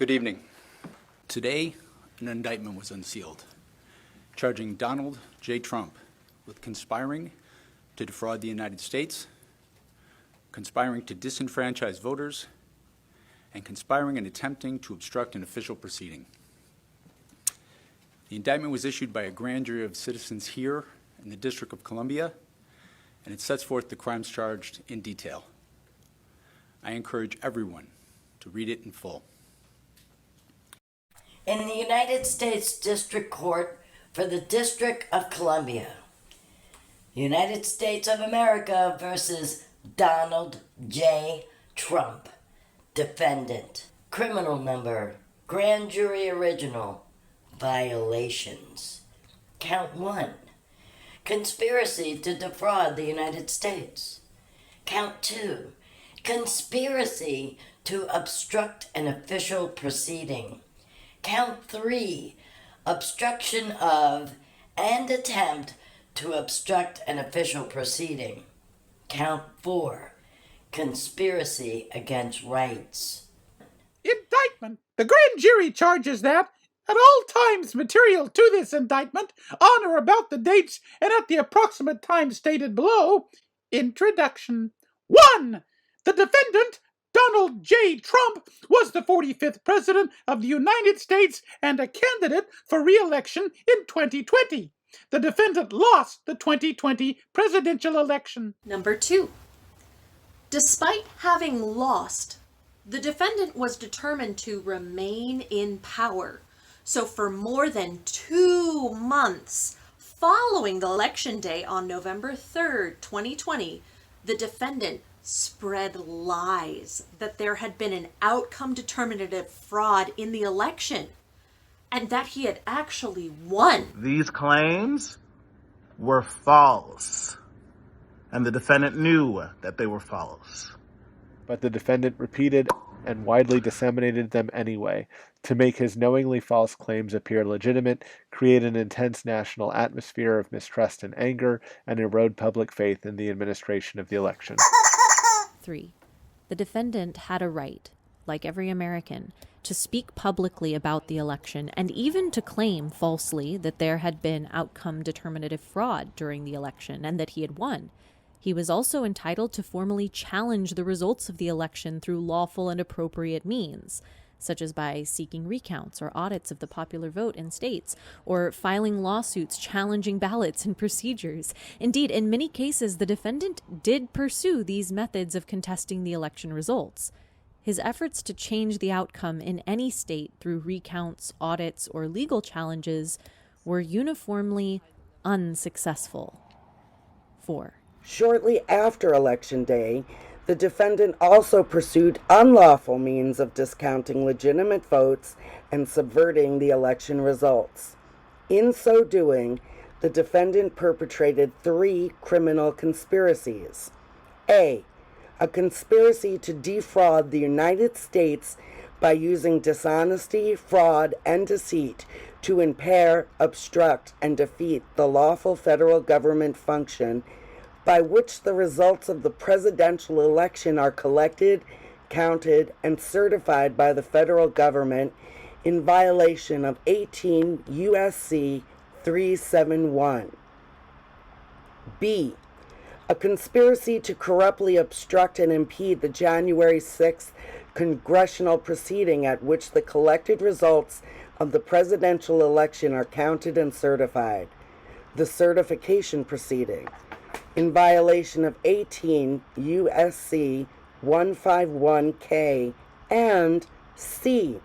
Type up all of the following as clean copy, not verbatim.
Good evening. Today, an indictment was unsealed, charging Donald J. Trump with conspiring to defraud the United States, conspiring to disenfranchise voters, and conspiring and attempting to obstruct an official proceeding. The indictment was issued by a grand jury of citizens here in the District of Columbia, and it sets forth the crimes charged in detail. I encourage everyone to read it in full. In the United States District Court for the District of Columbia, United States of America versus Donald J. Trump, defendant, criminal number, grand jury original, violations. Count 1, conspiracy to defraud the United States. Count 2, conspiracy to obstruct an official proceeding. Count 3, obstruction of and attempt to obstruct an official proceeding. Count 4, conspiracy against rights. Indictment. The grand jury charges that, at all times material to this indictment, on or about the dates and at the approximate time stated below, introduction. 1. The defendant, Donald J. Trump, was the 45th President of the United States and a candidate for re-election in 2020. The defendant lost the 2020 presidential election. Number 2. Despite having lost, the defendant was determined to remain in power. So for more than 2 months following the election day on November 3rd, 2020, the defendant spread lies that there had been an outcome determinative fraud in the election and that he had actually won. These claims were false, and the defendant knew that they were false. But the defendant repeated and widely disseminated them anyway, to make his knowingly false claims appear legitimate, create an intense national atmosphere of mistrust and anger, and erode public faith in the administration of the election. 3. The defendant had a right, like every American, to speak publicly about the election and even to claim falsely that there had been outcome determinative fraud during the election and that he had won. He was also entitled to formally challenge the results of the election through lawful and appropriate means, such as by seeking recounts or audits of the popular vote in states, or filing lawsuits challenging ballots and procedures. Indeed, in many cases, the defendant did pursue these methods of contesting the election results. His efforts to change the outcome in any state through recounts, audits, or legal challenges were uniformly unsuccessful. 4. Shortly after Election Day, the defendant also pursued unlawful means of discounting legitimate votes and subverting the election results. In so doing, the defendant perpetrated 3 criminal conspiracies. A conspiracy to defraud the United States by using dishonesty, fraud, and deceit to impair, obstruct, and defeat the lawful federal government function by which the results of the presidential election are collected, counted, and certified by the federal government in violation of 18 U.S.C. 371. B. A conspiracy to corruptly obstruct and impede the January 6th congressional proceeding at which the collected results of the presidential election are counted and certified, the certification proceeding, in violation of 18 U.S.C. 151K, and C.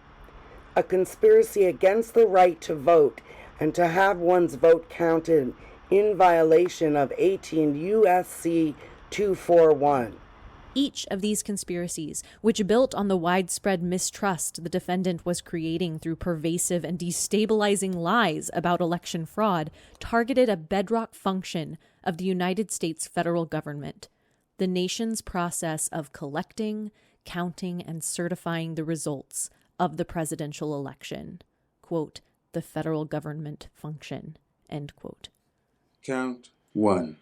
A conspiracy against the right to vote and to have one's vote counted in violation of 18 U.S.C. 241. Each of these conspiracies, which built on the widespread mistrust the defendant was creating through pervasive and destabilizing lies about election fraud, targeted a bedrock function of the United States federal government, the nation's process of collecting, counting, and certifying the results of the presidential election. Quote, the federal government function, end quote. Count 1.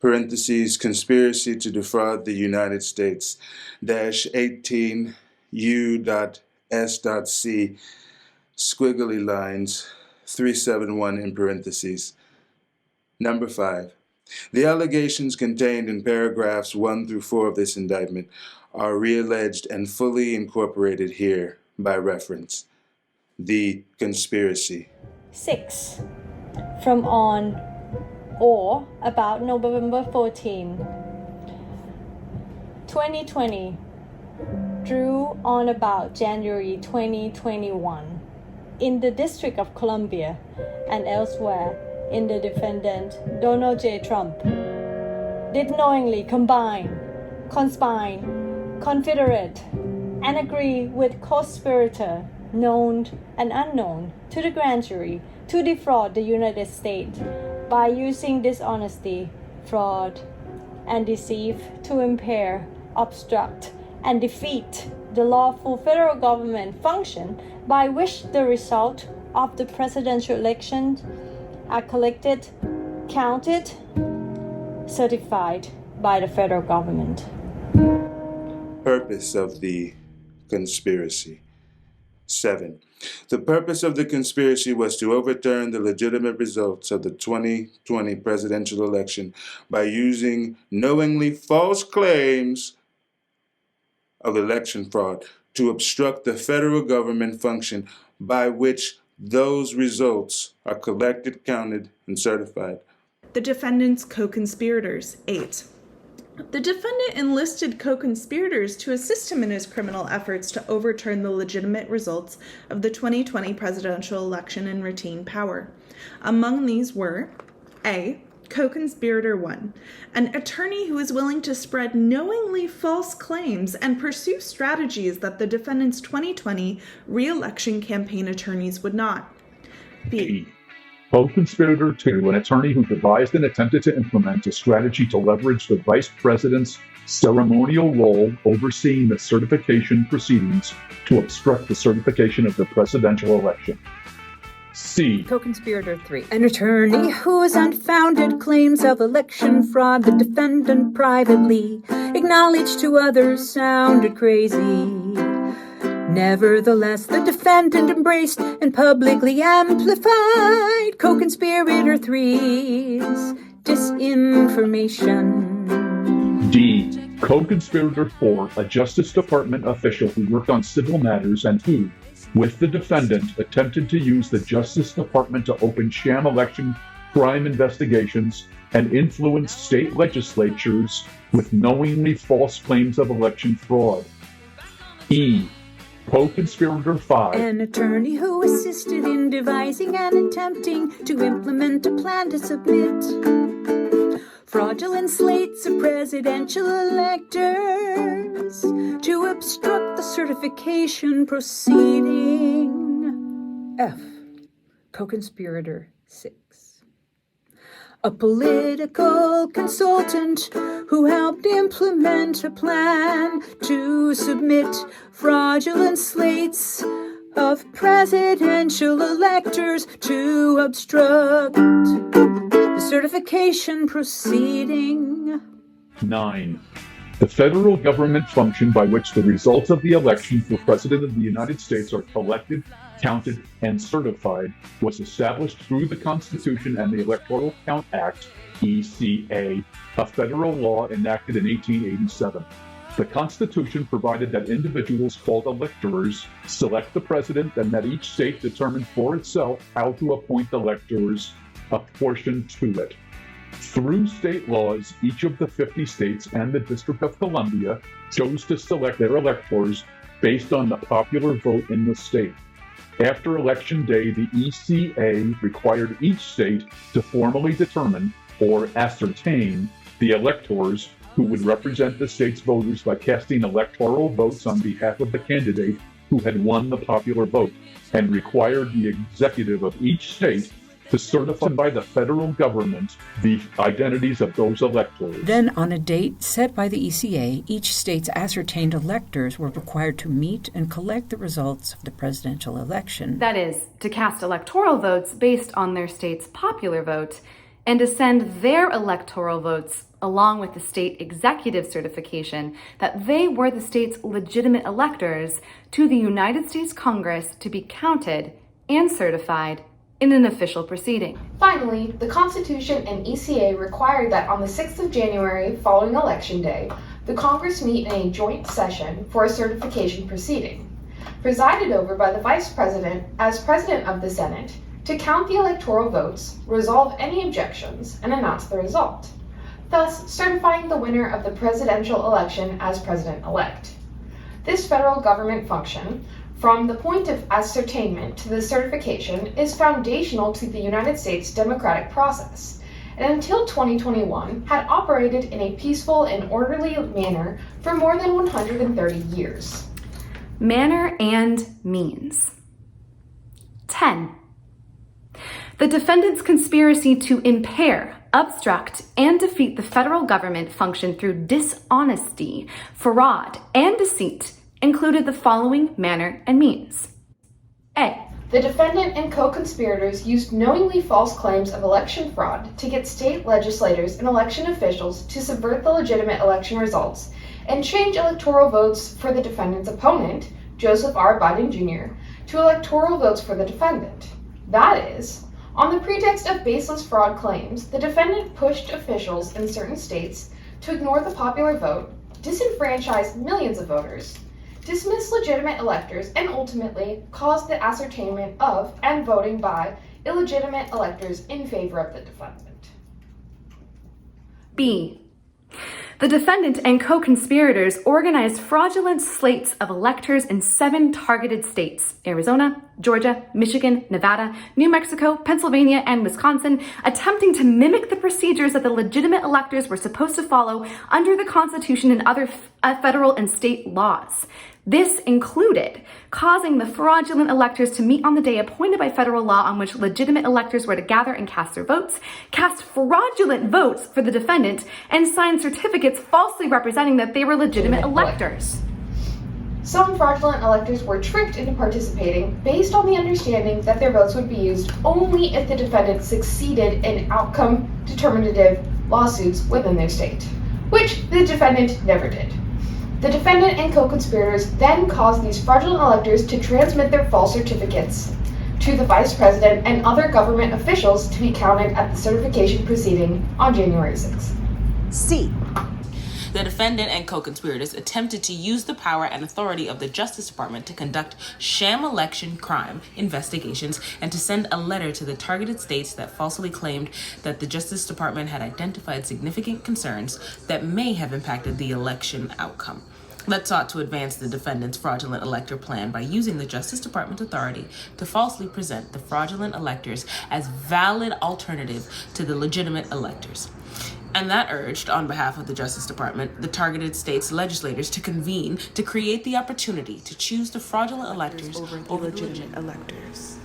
Parentheses, conspiracy to defraud the United States, -18 U.S.C. S.C. squiggly lines 371 in parentheses. Number 5. The allegations contained in paragraphs 1 through 4 of this indictment are realleged and fully incorporated here by reference. The conspiracy. 6. From on or about November 14, 2020 through on about January 2021 in the District of Columbia and elsewhere in the defendant Donald J. Trump did knowingly combine, conspire, confederate, and agree with co-conspirator known and unknown to the grand jury to defraud the United States by using dishonesty, fraud, and deceit to impair, obstruct, and defeat the lawful federal government function by which the result of the presidential election are collected, counted, certified by the federal government. Purpose of the conspiracy. 7. The purpose of the conspiracy was to overturn the legitimate results of the 2020 presidential election by using knowingly false claims of election fraud to obstruct the federal government function by which those results are collected, counted, and certified. The defendant's co-conspirators. 8. The defendant enlisted co-conspirators to assist him in his criminal efforts to overturn the legitimate results of the 2020 presidential election and retain power. Among these were A. Co-conspirator 1, an attorney who is willing to spread knowingly false claims and pursue strategies that the defendant's 2020 re-election campaign attorneys would not. B. Co-conspirator 2, an attorney who devised and attempted to implement a strategy to leverage the vice president's ceremonial role overseeing the certification proceedings to obstruct the certification of the presidential election. C. Co-conspirator 3, an attorney whose unfounded claims of election fraud the defendant privately acknowledged to others sounded crazy. Nevertheless, the defendant embraced and publicly amplified co-conspirator 3's disinformation. D. Co-conspirator 4, a Justice Department official who worked on civil matters and who, with the defendant, attempted to use the Justice Department to open sham election crime investigations and influence state legislatures with knowingly false claims of election fraud. E. Co-conspirator 5, an attorney who assisted in devising and attempting to implement a plan to submit fraudulent slates of presidential electors to obstruct the certification proceeding. F. Co-conspirator 6. A political consultant who helped implement a plan to submit fraudulent slates of presidential electors to obstruct the certification proceeding. 9. The federal government function by which the results of the election for President of the United States are collected, counted, and certified was established through the Constitution and the Electoral Count Act, ECA, a federal law enacted in 1887. The Constitution provided that individuals called electors select the president and that each state determined for itself how to appoint electors apportioned to it. Through state laws, each of the 50 states and the District of Columbia chose to select their electors based on the popular vote in the state. After Election Day, the ECA required each state to formally determine or ascertain the electors who would represent the state's voters by casting electoral votes on behalf of the candidate who had won the popular vote, and required the executive of each state to certify by the federal government the identities of those electors. Then, on a date set by the ECA, each state's ascertained electors were required to meet and collect the results of the presidential election. That is, to cast electoral votes based on their state's popular vote, and to send their electoral votes along with the state executive certification that they were the state's legitimate electors, to the United States Congress to be counted and certified in an official proceeding. Finally, the Constitution and ECA required that on the 6th of January following Election Day, the Congress meet in a joint session for a certification proceeding, presided over by the Vice President as President of the Senate, to count the electoral votes, resolve any objections, and announce the result, thus certifying the winner of the presidential election as President-elect. This federal government function, from the point of ascertainment to the certification, is foundational to the United States democratic process, and until 2021 had operated in a peaceful and orderly manner for more than 130 years. Manner and means. 10. The defendant's conspiracy to impair, obstruct, and defeat the federal government function through dishonesty, fraud, and deceit included the following manner and means. A. The defendant and co-conspirators used knowingly false claims of election fraud to get state legislators and election officials to subvert the legitimate election results and change electoral votes for the defendant's opponent, Joseph R. Biden Jr., to electoral votes for the defendant. That is, on the pretext of baseless fraud claims, the defendant pushed officials in certain states to ignore the popular vote, disenfranchise millions of voters, dismiss legitimate electors, and ultimately cause the ascertainment of and voting by illegitimate electors in favor of the defendant. B. The defendant and co-conspirators organized fraudulent slates of electors in 7 targeted states: Arizona, Georgia, Michigan, Nevada, New Mexico, Pennsylvania, and Wisconsin, attempting to mimic the procedures that the legitimate electors were supposed to follow under the Constitution and other federal and state laws. This included causing the fraudulent electors to meet on the day appointed by federal law on which legitimate electors were to gather and cast their votes, cast fraudulent votes for the defendant, and sign certificates falsely representing that they were legitimate electors. Some fraudulent electors were tricked into participating based on the understanding that their votes would be used only if the defendant succeeded in outcome-determinative lawsuits within their state, which the defendant never did. The defendant and co-conspirators then caused these fraudulent electors to transmit their false certificates to the Vice President and other government officials to be counted at the certification proceeding on January 6th. C. The defendant and co-conspirators attempted to use the power and authority of the Justice Department to conduct sham election crime investigations and to send a letter to the targeted states that falsely claimed that the Justice Department had identified significant concerns that may have impacted the election outcome. That sought to advance the defendant's fraudulent elector plan by using the Justice Department authority to falsely present the fraudulent electors as valid alternative to the legitimate electors. And that urged, on behalf of the Justice Department, the targeted states' legislators to convene to create the opportunity to choose the fraudulent electors over the legitimate electors.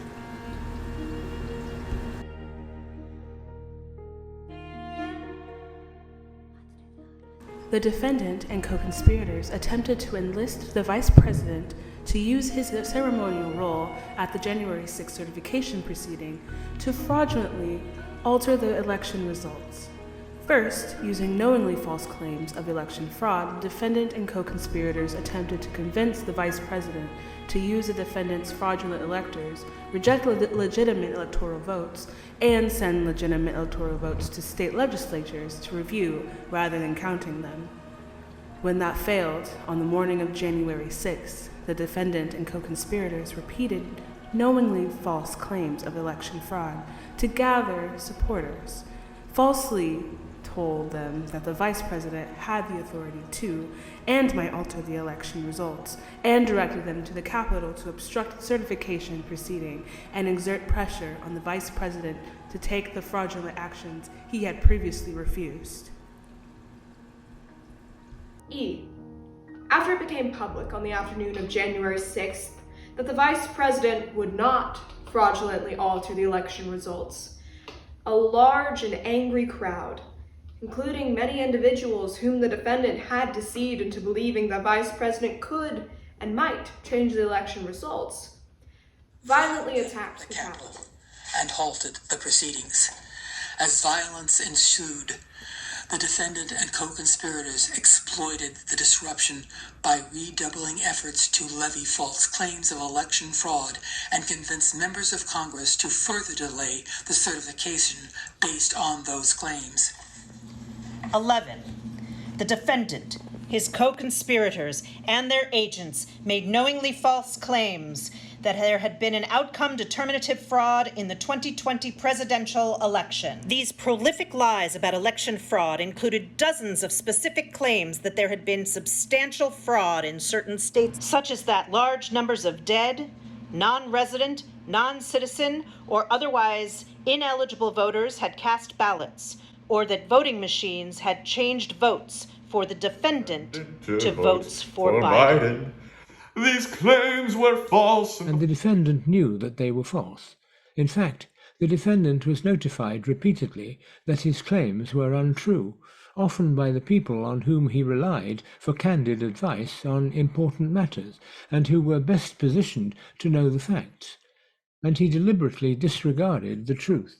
The defendant and co-conspirators attempted to enlist the Vice President to use his ceremonial role at the January 6th certification proceeding to fraudulently alter the election results. First, using knowingly false claims of election fraud, the defendant and co-conspirators attempted to convince the Vice President to use the defendant's fraudulent electors, reject legitimate electoral votes, and send legitimate electoral votes to state legislatures to review rather than counting them. When that failed, on the morning of January 6th, the defendant and co-conspirators repeated knowingly false claims of election fraud to gather supporters, falsely told them that the Vice President had the authority to and might alter the election results, and directed them to the Capitol to obstruct the certification proceeding and exert pressure on the Vice President to take the fraudulent actions he had previously refused. E. After it became public on the afternoon of January 6th that the Vice President would not fraudulently alter the election results, a large and angry crowd, including many individuals whom the defendant had deceived into believing the Vice President could and might change the election results, violently attacked the Capitol and halted the proceedings. As violence ensued, The defendant and co-conspirators exploited the disruption by redoubling efforts to levy false claims of election fraud and convince members of Congress to further delay the certification based on those claims. 11. The defendant, his co-conspirators, and their agents made knowingly false claims that there had been an outcome-determinative fraud in the 2020 presidential election. These prolific lies about election fraud included dozens of specific claims that there had been substantial fraud in certain states, such as that large numbers of dead, non-resident, non-citizen, or otherwise ineligible voters had cast ballots, or that voting machines had changed votes for the defendant to votes for Biden. These claims were false. And the defendant knew that they were false. In fact, the defendant was notified repeatedly that his claims were untrue, often by the people on whom he relied for candid advice on important matters, and who were best positioned to know the facts. And he deliberately disregarded the truth.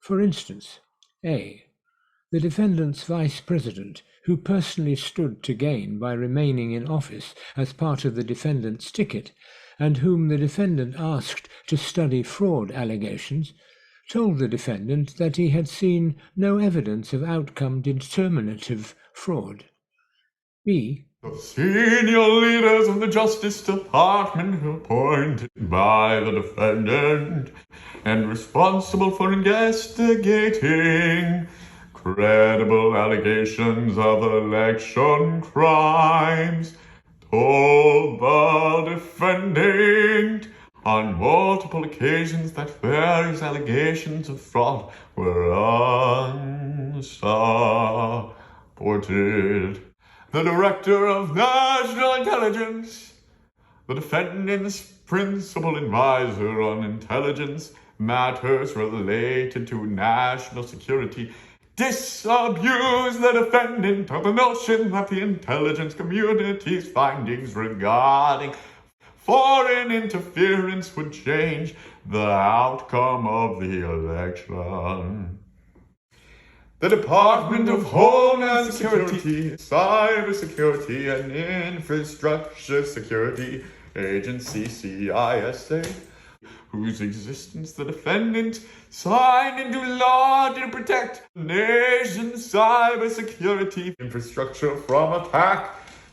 For instance, A. The defendant's vice president, who personally stood to gain by remaining in office as part of the defendant's ticket, and whom the defendant asked to study fraud allegations, told the defendant that he had seen no evidence of outcome-determinative fraud. B. The senior leaders of the Justice Department appointed by the defendant and responsible for investigating credible allegations of election crimes told the defendant on multiple occasions that various allegations of fraud were unsupported. The Director of National Intelligence, the defendant's principal advisor on intelligence matters related to national security, disabused the defendant of the notion that the intelligence community's findings regarding foreign interference would change the outcome of the election. The Department of Homeland Security, Cybersecurity, and Infrastructure Security Agency, CISA, whose existence the defendant signed into law to protect the nation's cybersecurity infrastructure from attack,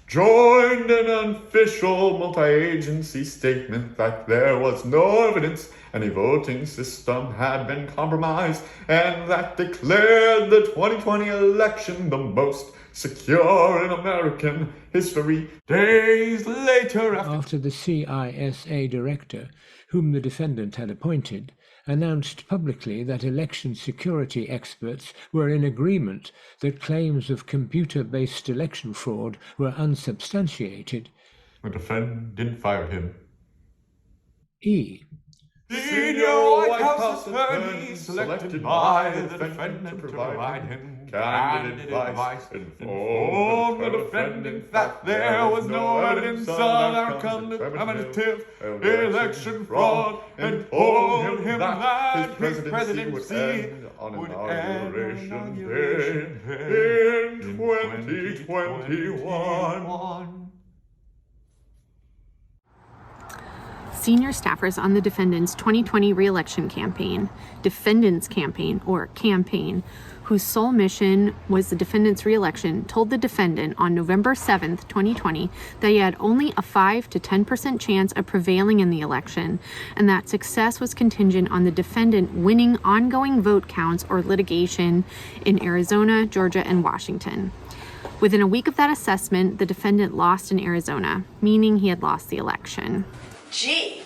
joined an official multi-agency statement that there was no evidence any voting system had been compromised, and that declared the 2020 election the most secure in American history. Days later, after the CISA director, whom the defendant had appointed, announced publicly that election security experts were in agreement that claims of computer-based election fraud were unsubstantiated. The defendant fired him. E. Senior White House attorney selected by the defendant to provide him candid advice, informed the defendant that there was no evidence of outcome-determinative election fraud, and told him that his presidency would end on Inauguration Day in 2021. Senior staffers on the defendant's 2020 re-election campaign, defendant's campaign, or campaign, whose sole mission was the defendant's re-election, told the defendant on November 7th, 2020, that he had only a 5 to 10% chance of prevailing in the election, and that success was contingent on the defendant winning ongoing vote counts or litigation in Arizona, Georgia, and Washington. Within a week of that assessment, the defendant lost in Arizona, meaning he had lost the election. G.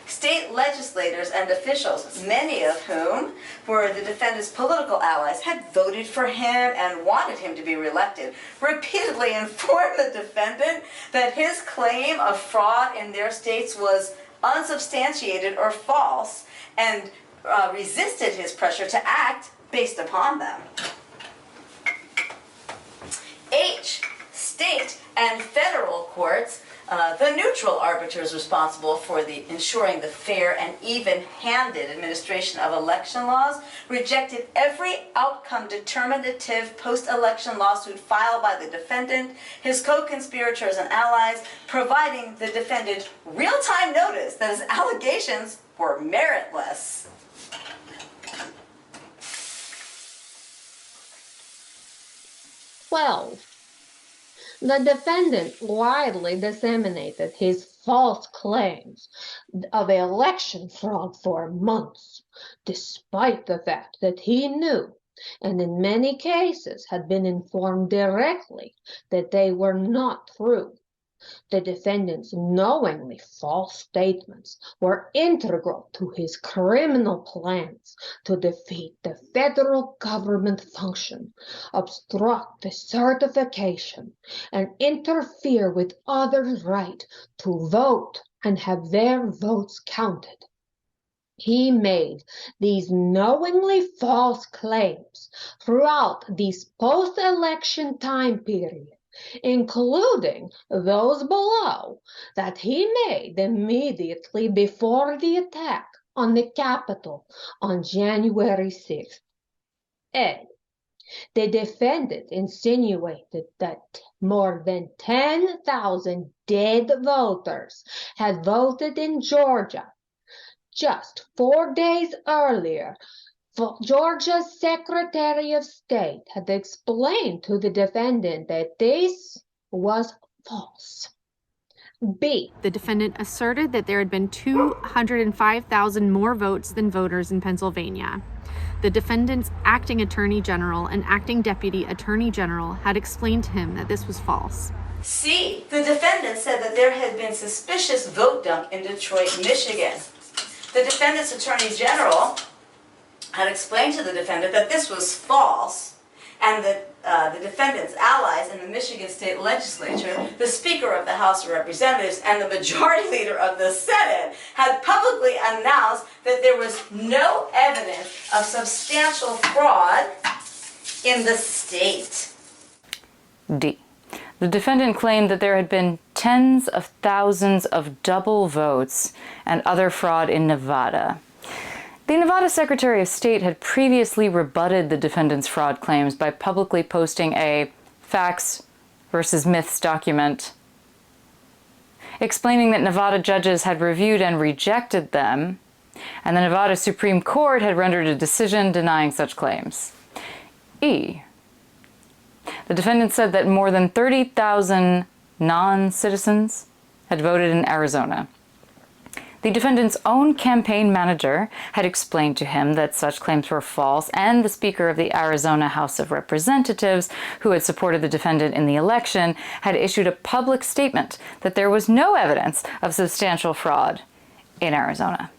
State legislators and officials, many of whom were the defendant's political allies, had voted for him and wanted him to be reelected, repeatedly informed the defendant that his claim of fraud in their states was unsubstantiated or false, and resisted his pressure to act based upon them. H. State and federal courts The neutral arbiters responsible for ensuring the fair and even-handed administration of election laws rejected every outcome-determinative post-election lawsuit filed by the defendant, his co-conspirators and allies, providing the defendant real-time notice that his allegations were meritless. The defendant widely disseminated his false claims of election fraud for months, despite the fact that he knew, and in many cases had been informed directly, that they were not true. The defendant's knowingly false statements were integral to his criminal plans to defeat the federal government function, obstruct the certification, and interfere with others' right to vote and have their votes counted. He made these knowingly false claims throughout this post-election time period, including those below that he made immediately before the attack on the Capitol on January 6th. A. The defendant insinuated that more than 10,000 dead voters had voted in Georgia. Just 4 days earlier, Georgia's Secretary of State had explained to the defendant that this was false. B. The defendant asserted that there had been 205,000 more votes than voters in Pennsylvania. The defendant's acting attorney general and acting deputy attorney general had explained to him that this was false. C. The defendant said that there had been suspicious vote dump in Detroit, Michigan. The defendant's attorney general had explained to the defendant that this was false, and that the defendant's allies in the Michigan State Legislature, the Speaker of the House of Representatives, and the Majority Leader of the Senate had publicly announced that there was no evidence of substantial fraud in the state. D. The defendant claimed that there had been tens of thousands of double votes and other fraud in Nevada. The Nevada Secretary of State had previously rebutted the defendant's fraud claims by publicly posting a facts versus myths document, explaining that Nevada judges had reviewed and rejected them, and the Nevada Supreme Court had rendered a decision denying such claims. E. The defendant said that more than 30,000 non-citizens had voted in Arizona. The defendant's own campaign manager had explained to him that such claims were false, and the Speaker of the Arizona House of Representatives, who had supported the defendant in the election, had issued a public statement that there was no evidence of substantial fraud in Arizona.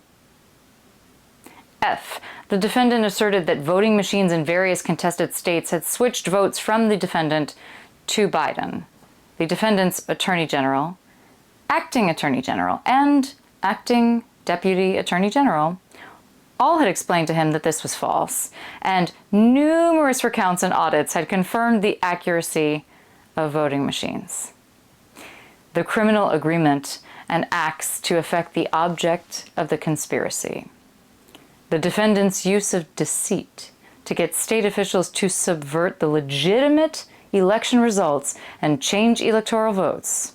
F. The defendant asserted that voting machines in various contested states had switched votes from the defendant to Biden. The defendant's attorney general, acting attorney general, and acting deputy attorney general all had explained to him that this was false, and numerous recounts and audits had confirmed the accuracy of voting machines. The criminal agreement and acts to effect the object of the conspiracy. The defendant's use of deceit to get state officials to subvert the legitimate election results and change electoral votes.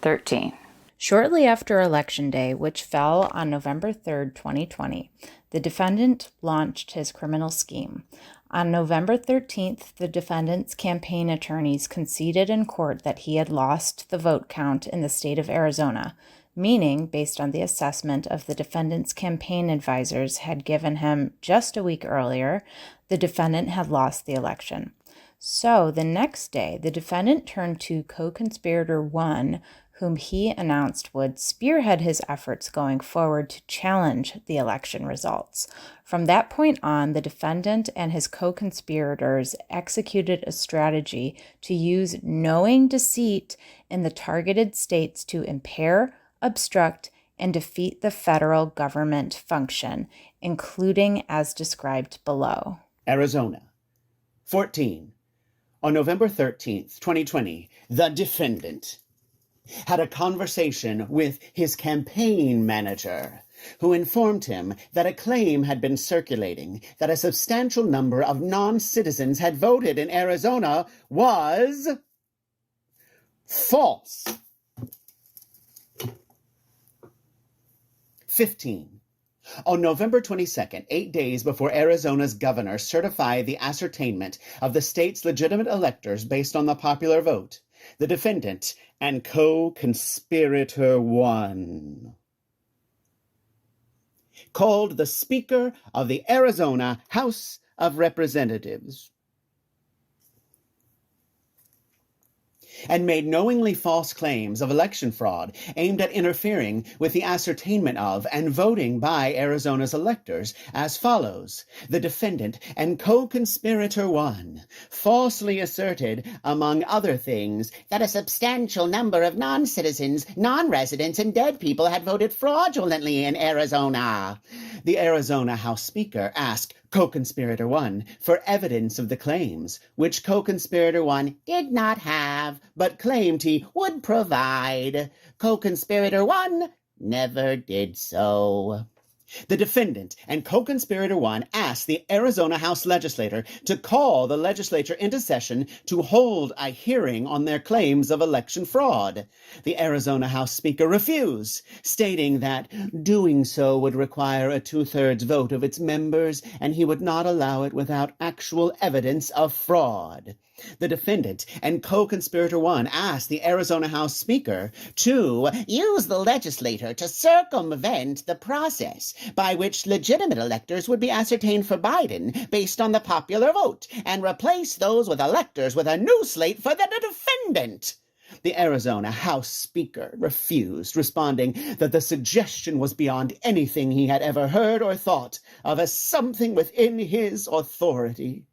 13. Shortly after Election Day, which fell on November 3, 2020, the defendant launched his criminal scheme. On November 13th, the defendant's campaign attorneys conceded in court that he had lost the vote count in the state of Arizona, meaning, based on the assessment of the defendant's campaign advisors had given him just a week earlier, the defendant had lost the election. So the next day, the defendant turned to co-conspirator 1, whom he announced would spearhead his efforts going forward to challenge the election results. From that point on, the defendant and his co-conspirators executed a strategy to use knowing deceit in the targeted states to impair, obstruct, and defeat the federal government function, including as described below. Arizona. 14. On November 13th, 2020, the defendant had a conversation with his campaign manager, who informed him that a claim had been circulating that a substantial number of non-citizens had voted in Arizona was false. 15. On November 22nd, 8 days before Arizona's governor certified the ascertainment of the state's legitimate electors based on the popular vote, the defendant and co-conspirator 1 called the Speaker of the Arizona House of Representatives and made knowingly false claims of election fraud aimed at interfering with the ascertainment of and voting by Arizona's electors as follows. The defendant and co-conspirator 1 falsely asserted, among other things, that a substantial number of non-citizens, non-residents, and dead people had voted fraudulently in Arizona. The Arizona House Speaker asked co-conspirator 1 for evidence of the claims, which co-conspirator 1 did not have, but claimed he would provide. Co-conspirator 1 never did so. The defendant and co-conspirator 1 asked the Arizona House legislature to call the legislature into session to hold a hearing on their claims of election fraud. The Arizona House Speaker refused, stating that doing so would require a 2/3 vote of its members, and he would not allow it without actual evidence of fraud. The defendant and co-conspirator 1 asked the Arizona House Speaker to use the legislature to circumvent the process by which legitimate electors would be ascertained for Biden based on the popular vote and replace those with electors with a new slate for the defendant. The Arizona House Speaker refused, responding that the suggestion was beyond anything he had ever heard or thought of as something within his authority.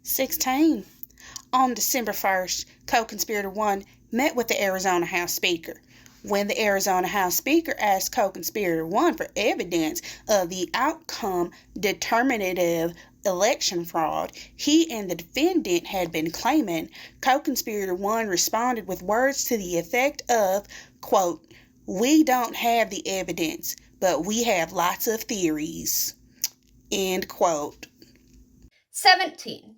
16. On December 1st, co-conspirator 1 met with the Arizona House Speaker. When the Arizona House Speaker asked co-conspirator 1 for evidence of the outcome determinative election fraud he and the defendant had been claiming, co-conspirator 1 responded with words to the effect of, quote, "We don't have the evidence, but we have lots of theories," end quote. 17.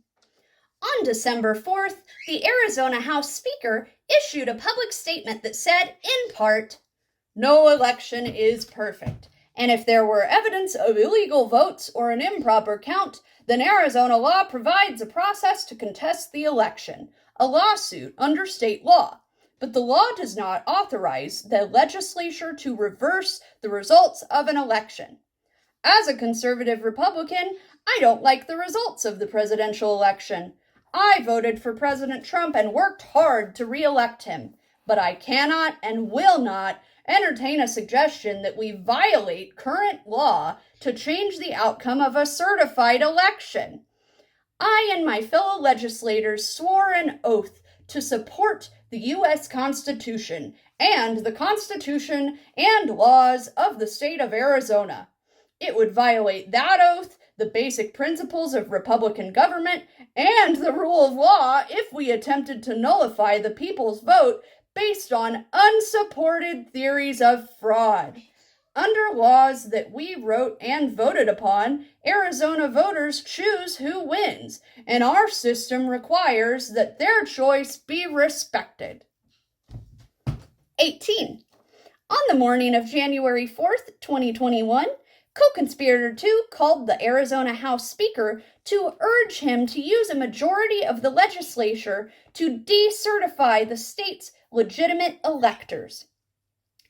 On December 4th, the Arizona House Speaker issued a public statement that said, in part, "No election is perfect, and if there were evidence of illegal votes or an improper count, then Arizona law provides a process to contest the election, a lawsuit under state law. But the law does not authorize the legislature to reverse the results of an election. As a conservative Republican, I don't like the results of the presidential election. I voted for President Trump and worked hard to re-elect him, but I cannot and will not entertain a suggestion that we violate current law to change the outcome of a certified election. I and my fellow legislators swore an oath to support the U.S. Constitution and the Constitution and laws of the state of Arizona. It would violate that oath, the basic principles of Republican government, and the rule of law if we attempted to nullify the people's vote based on unsupported theories of fraud. Under laws that we wrote and voted upon, Arizona voters choose who wins, and our system requires that their choice be respected." 18. On the morning of January 4th, 2021, co-conspirator 2 called the Arizona House Speaker to urge him to use a majority of the legislature to decertify the state's legitimate electors.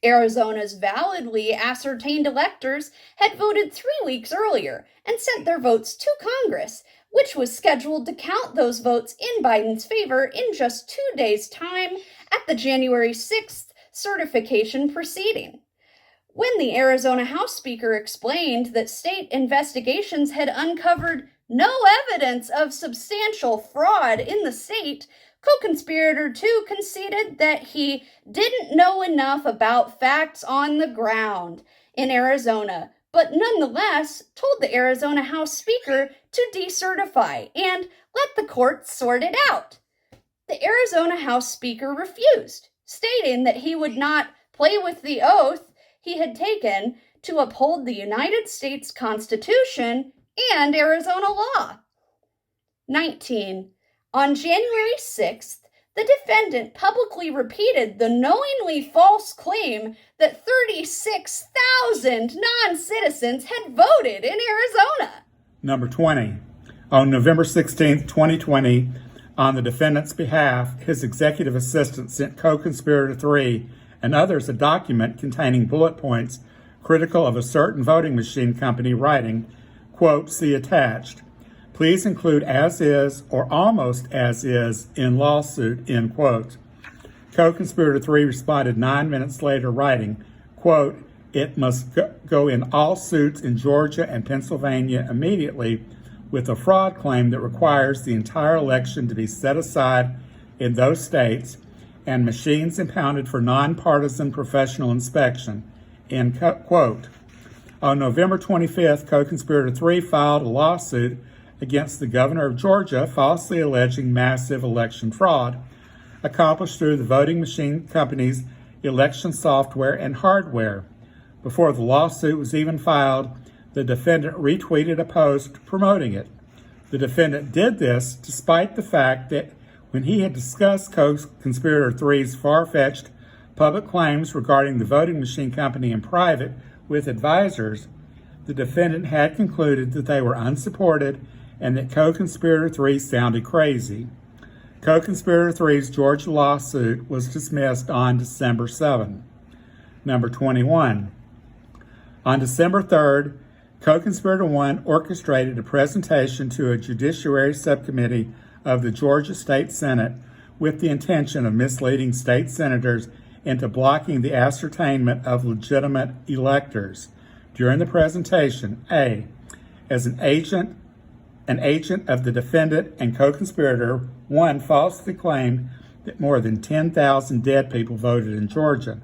Arizona's validly ascertained electors had voted 3 weeks earlier and sent their votes to Congress, which was scheduled to count those votes in Biden's favor in just 2 days' time at the January 6th certification proceeding. When the Arizona House Speaker explained that state investigations had uncovered no evidence of substantial fraud in the state, co-conspirator 2 conceded that he didn't know enough about facts on the ground in Arizona, but nonetheless told the Arizona House Speaker to decertify and let the courts sort it out. The Arizona House Speaker refused, stating that he would not play with the oath he had taken to uphold the United States Constitution and Arizona law. 19. On January 6th, the defendant publicly repeated the knowingly false claim that 36,000 non-citizens had voted in Arizona. Number 20. On November 16, 2020, on the defendant's behalf, his executive assistant sent co-conspirator 3 and others a document containing bullet points critical of a certain voting machine company, writing, quote, "See attached. Please include as is or almost as is in lawsuit," end quote. Co-conspirator 3 responded 9 minutes later, writing, quote, "It must go in all suits in Georgia and Pennsylvania immediately with a fraud claim that requires the entire election to be set aside in those states and machines impounded for nonpartisan professional inspection," end quote. On November 25th, co-conspirator 3 filed a lawsuit against the governor of Georgia, falsely alleging massive election fraud accomplished through the voting machine company's election software and hardware. Before the lawsuit was even filed, the defendant retweeted a post promoting it. The defendant did this despite the fact that when he had discussed co-conspirator 3's far-fetched public claims regarding the voting machine company in private with advisors, the defendant had concluded that they were unsupported and that co-conspirator 3 sounded crazy. Co-conspirator 3's Georgia lawsuit was dismissed on December 7. Number 21. On December 3rd, co-conspirator 1 orchestrated a presentation to a judiciary subcommittee of the Georgia State Senate with the intention of misleading state senators into blocking the ascertainment of legitimate electors. During the presentation, A, as an agent of the defendant and co-conspirator 1 falsely claimed that more than 10,000 dead people voted in Georgia.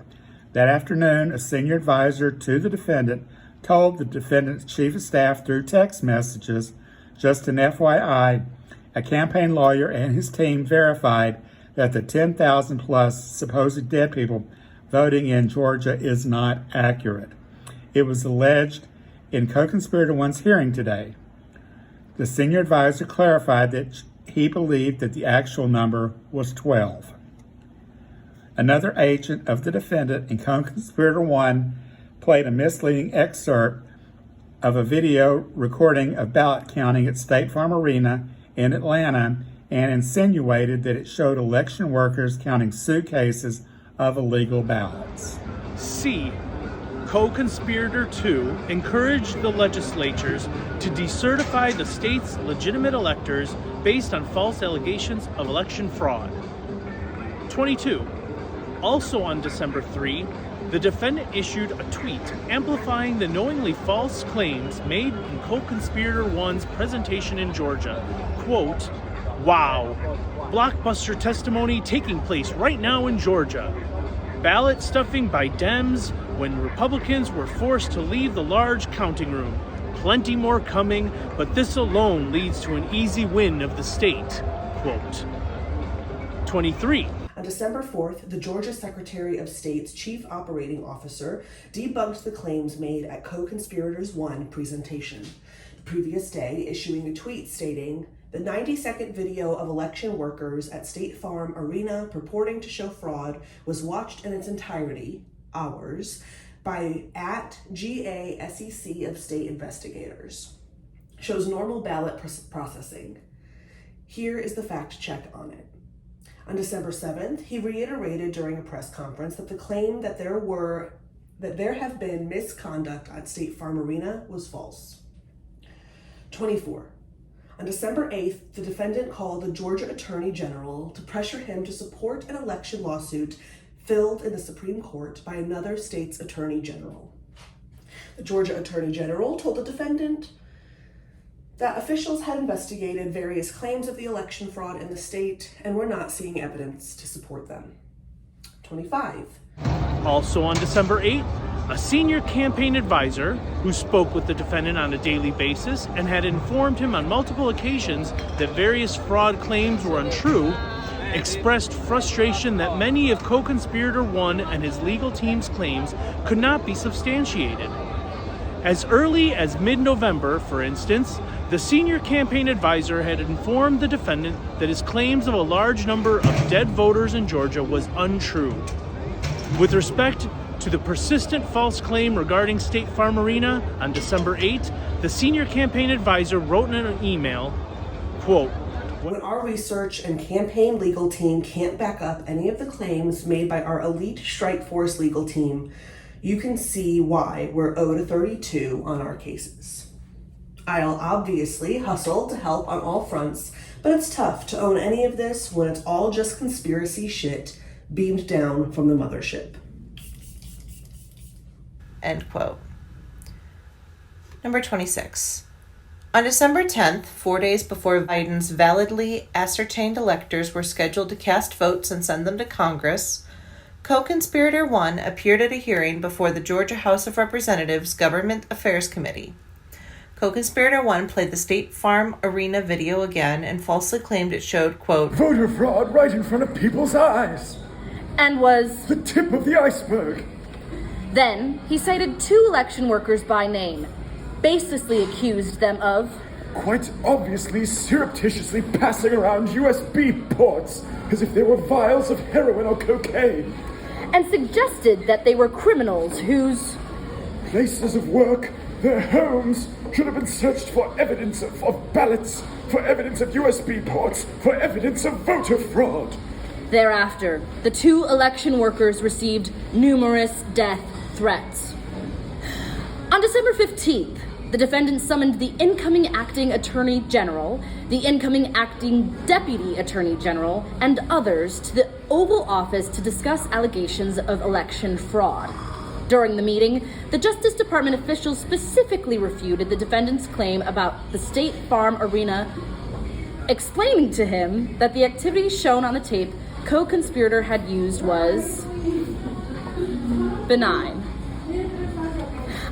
That afternoon, a senior advisor to the defendant told the defendant's chief of staff through text messages, "Just an FYI, a campaign lawyer and his team verified that the 10,000 plus supposed dead people voting in Georgia is not accurate." It was alleged in co-conspirator 1's hearing today. The senior advisor clarified that he believed that the actual number was 12. Another agent of the defendant in co-conspirator 1 played a misleading excerpt of a video recording of ballot counting at State Farm Arena in Atlanta and insinuated that it showed election workers counting suitcases of illegal ballots. C. Co-conspirator 2 encouraged the legislatures to decertify the state's legitimate electors based on false allegations of election fraud. 22. Also on December 3, the defendant issued a tweet amplifying the knowingly false claims made in co-conspirator 1's presentation in Georgia. Quote, "Wow, blockbuster testimony taking place right now in Georgia. Ballot stuffing by Dems when Republicans were forced to leave the large counting room. Plenty more coming, but this alone leads to an easy win of the state." Quote. 23. On December 4th, the Georgia Secretary of State's Chief Operating Officer debunked the claims made at Co-Conspirators 1 presentation, the previous day issuing a tweet stating, "The 90-second video of election workers at State Farm Arena purporting to show fraud was watched in its entirety, hours, by @GASEC of state investigators. Shows normal ballot processing. Here is the fact check on it." On December 7th, he reiterated during a press conference that the claim that there have been misconduct at State Farm Arena was false. 24. On December 8th, the defendant called the Georgia Attorney General to pressure him to support an election lawsuit filed in the Supreme Court by another state's Attorney General. The Georgia Attorney General told the defendant that officials had investigated various claims of the election fraud in the state and were not seeing evidence to support them. 25. Also on December 8th, a senior campaign advisor who spoke with the defendant on a daily basis and had informed him on multiple occasions that various fraud claims were untrue expressed frustration that many of co-conspirator 1 and his legal team's claims could not be substantiated. As early as mid-November, for instance, the senior campaign advisor had informed the defendant that his claims of a large number of dead voters in Georgia was untrue. With respect to the persistent false claim regarding State Farm Arena, on December 8, the senior campaign advisor wrote in an email, quote, "When our research and campaign legal team can't back up any of the claims made by our elite strike force legal team, you can see why we're 0-32 on our cases. I'll obviously hustle to help on all fronts, but it's tough to own any of this when it's all just conspiracy shit beamed down from the mothership." End quote. Number 26. On December 10th, 4 days before Biden's validly ascertained electors were scheduled to cast votes and send them to Congress, co-conspirator 1 appeared at a hearing before the Georgia House of Representatives Government Affairs Committee. Co-conspirator 1 played the State Farm Arena video again and falsely claimed it showed, quote, "Voter fraud right in front of people's eyes." And was the tip of the iceberg. Then he cited 2 election workers by name, baselessly accused them of quite obviously surreptitiously passing around USB ports as if they were vials of heroin or cocaine, and suggested that they were criminals whose places of work, their homes, should have been searched for evidence of ballots, for evidence of USB ports, for evidence of voter fraud. Thereafter, the 2 election workers received numerous death threats. On December 15th, the defendant summoned the incoming acting attorney general, the incoming acting deputy attorney general, and others to the Oval Office to discuss allegations of election fraud. During the meeting, the Justice Department officials specifically refuted the defendant's claim about the State Farm Arena, explaining to him that the activity shown on the tape co-conspirator had used was benign.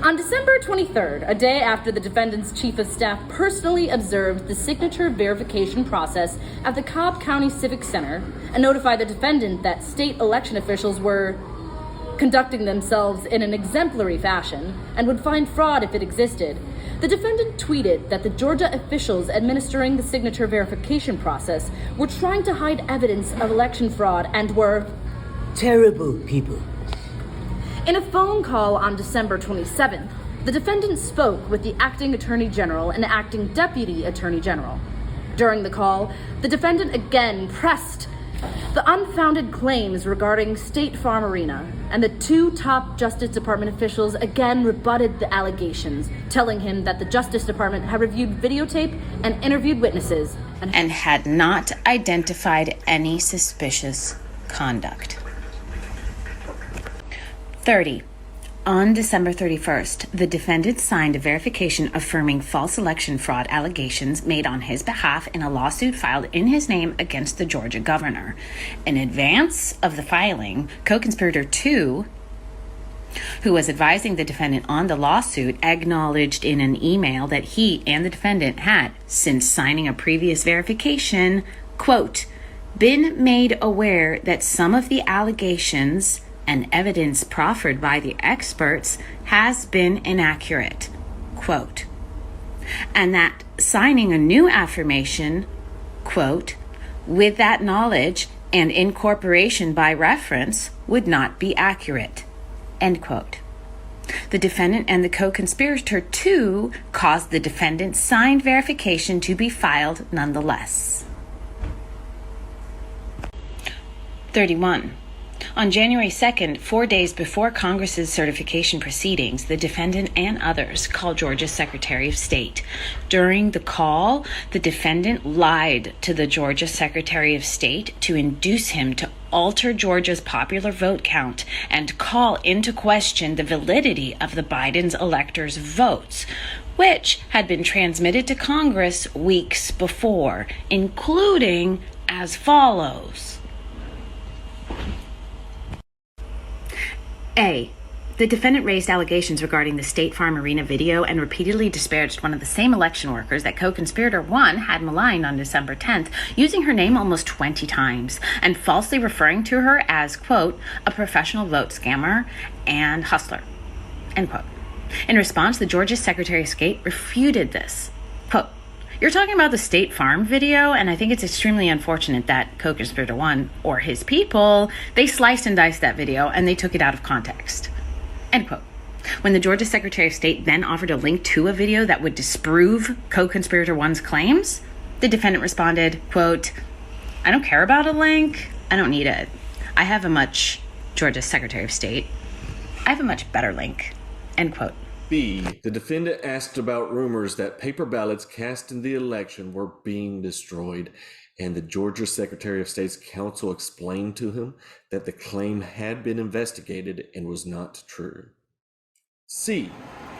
On December 23rd, a day after the defendant's chief of staff personally observed the signature verification process at the Cobb County Civic Center and notified the defendant that state election officials were conducting themselves in an exemplary fashion and would find fraud if it existed, the defendant tweeted that the Georgia officials administering the signature verification process were trying to hide evidence of election fraud and were terrible people. In a phone call on December 27th, the defendant spoke with the acting attorney general and acting deputy attorney general. During the call, the defendant again pressed the unfounded claims regarding State Farm Arena, and the 2 top Justice Department officials again rebutted the allegations, telling him that the Justice Department had reviewed videotape and interviewed witnesses and had not identified any suspicious conduct. 30. On December 31st, the defendant signed a verification affirming false election fraud allegations made on his behalf in a lawsuit filed in his name against the Georgia governor. In advance of the filing, co-conspirator 2, who was advising the defendant on the lawsuit, acknowledged in an email that he and the defendant had, since signing a previous verification, quote, been made aware that some of the allegations and evidence proffered by the experts has been inaccurate, quote, and that signing a new affirmation, quote, with that knowledge and incorporation by reference would not be accurate, end quote. The defendant and the co-conspirator 2 caused the defendant's signed verification to be filed nonetheless. 31. On January 2nd, 4 days before Congress's certification proceedings, the defendant and others called Georgia's Secretary of State. During the call, the defendant lied to the Georgia Secretary of State to induce him to alter Georgia's popular vote count and call into question the validity of the Biden's electors' votes, which had been transmitted to Congress weeks before, including as follows. A. The defendant raised allegations regarding the State Farm Arena video and repeatedly disparaged one of the same election workers that co-conspirator 1 had maligned on December 10th, using her name almost 20 times and falsely referring to her as, quote, a professional vote scammer and hustler, end quote. In response, the Georgia Secretary of State refuted this. Quote, you're talking about the State Farm video, and I think it's extremely unfortunate that co-conspirator 1 or his people, they sliced and diced that video and they took it out of context. End quote. When the Georgia Secretary of State then offered a link to a video that would disprove co-conspirator 1's claims, the defendant responded, quote, I don't care about a link. I don't need it. Georgia Secretary of State, I have a much better link. End quote. B. The defendant asked about rumors that paper ballots cast in the election were being destroyed, and the Georgia Secretary of State's counsel explained to him that the claim had been investigated and was not true. C.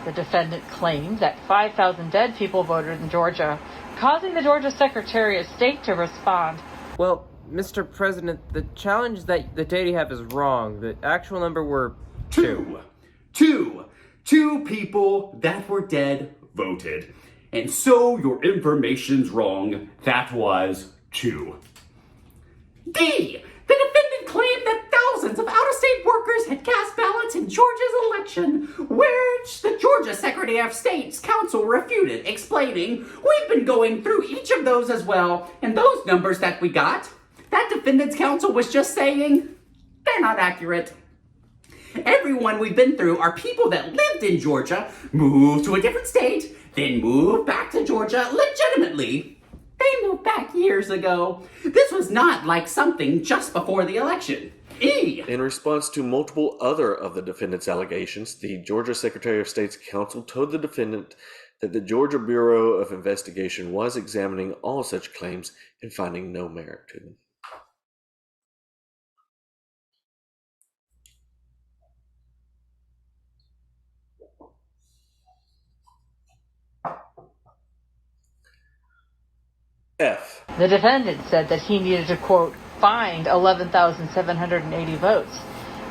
The defendant claimed that 5,000 dead people voted in Georgia, causing the Georgia Secretary of State to respond. Well, Mr. President, the challenge that the data you have is wrong. The actual number were two. Two people that were dead voted. And so your information's wrong. That was 2. D. The defendant claimed that thousands of out-of-state workers had cast ballots in Georgia's election, which the Georgia Secretary of State's counsel refuted, explaining, we've been going through each of those as well, and those numbers that we got, that defendant's counsel was just saying, they're not accurate. Everyone we've been through are people that lived in Georgia, moved to a different state, then moved back to Georgia legitimately. They moved back years ago. This was not like something just before the election. E. In response to multiple other of the defendant's allegations, the Georgia Secretary of State's counsel told the defendant that the Georgia Bureau of Investigation was examining all such claims and finding no merit to them. F. The defendant said that he needed to, quote, find 11,780 votes,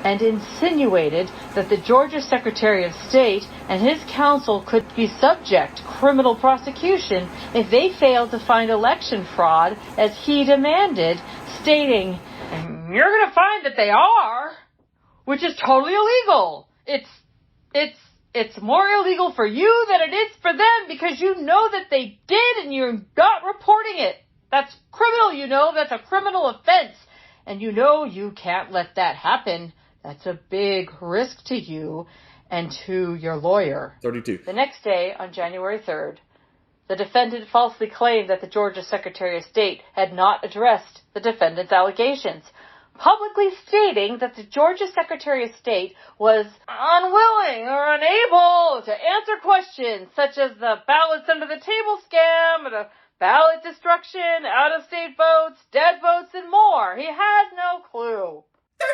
and insinuated that the Georgia Secretary of State and his counsel could be subject to criminal prosecution if they failed to find election fraud as he demanded, stating, you're going to find that they are, which is totally illegal. It's more illegal for you than it is for them because you know that they did and you're not reporting it. That's criminal, you know. That's a criminal offense. And you know you can't let that happen. That's a big risk to you and to your lawyer. 32. The next day, on January 3rd, the defendant falsely claimed that the Georgia Secretary of State had not addressed the defendant's allegations, publicly stating that the Georgia Secretary of State was unwilling or unable to answer questions such as the ballots under the table scam, the ballot destruction, out-of-state votes, dead votes, and more. He had no clue.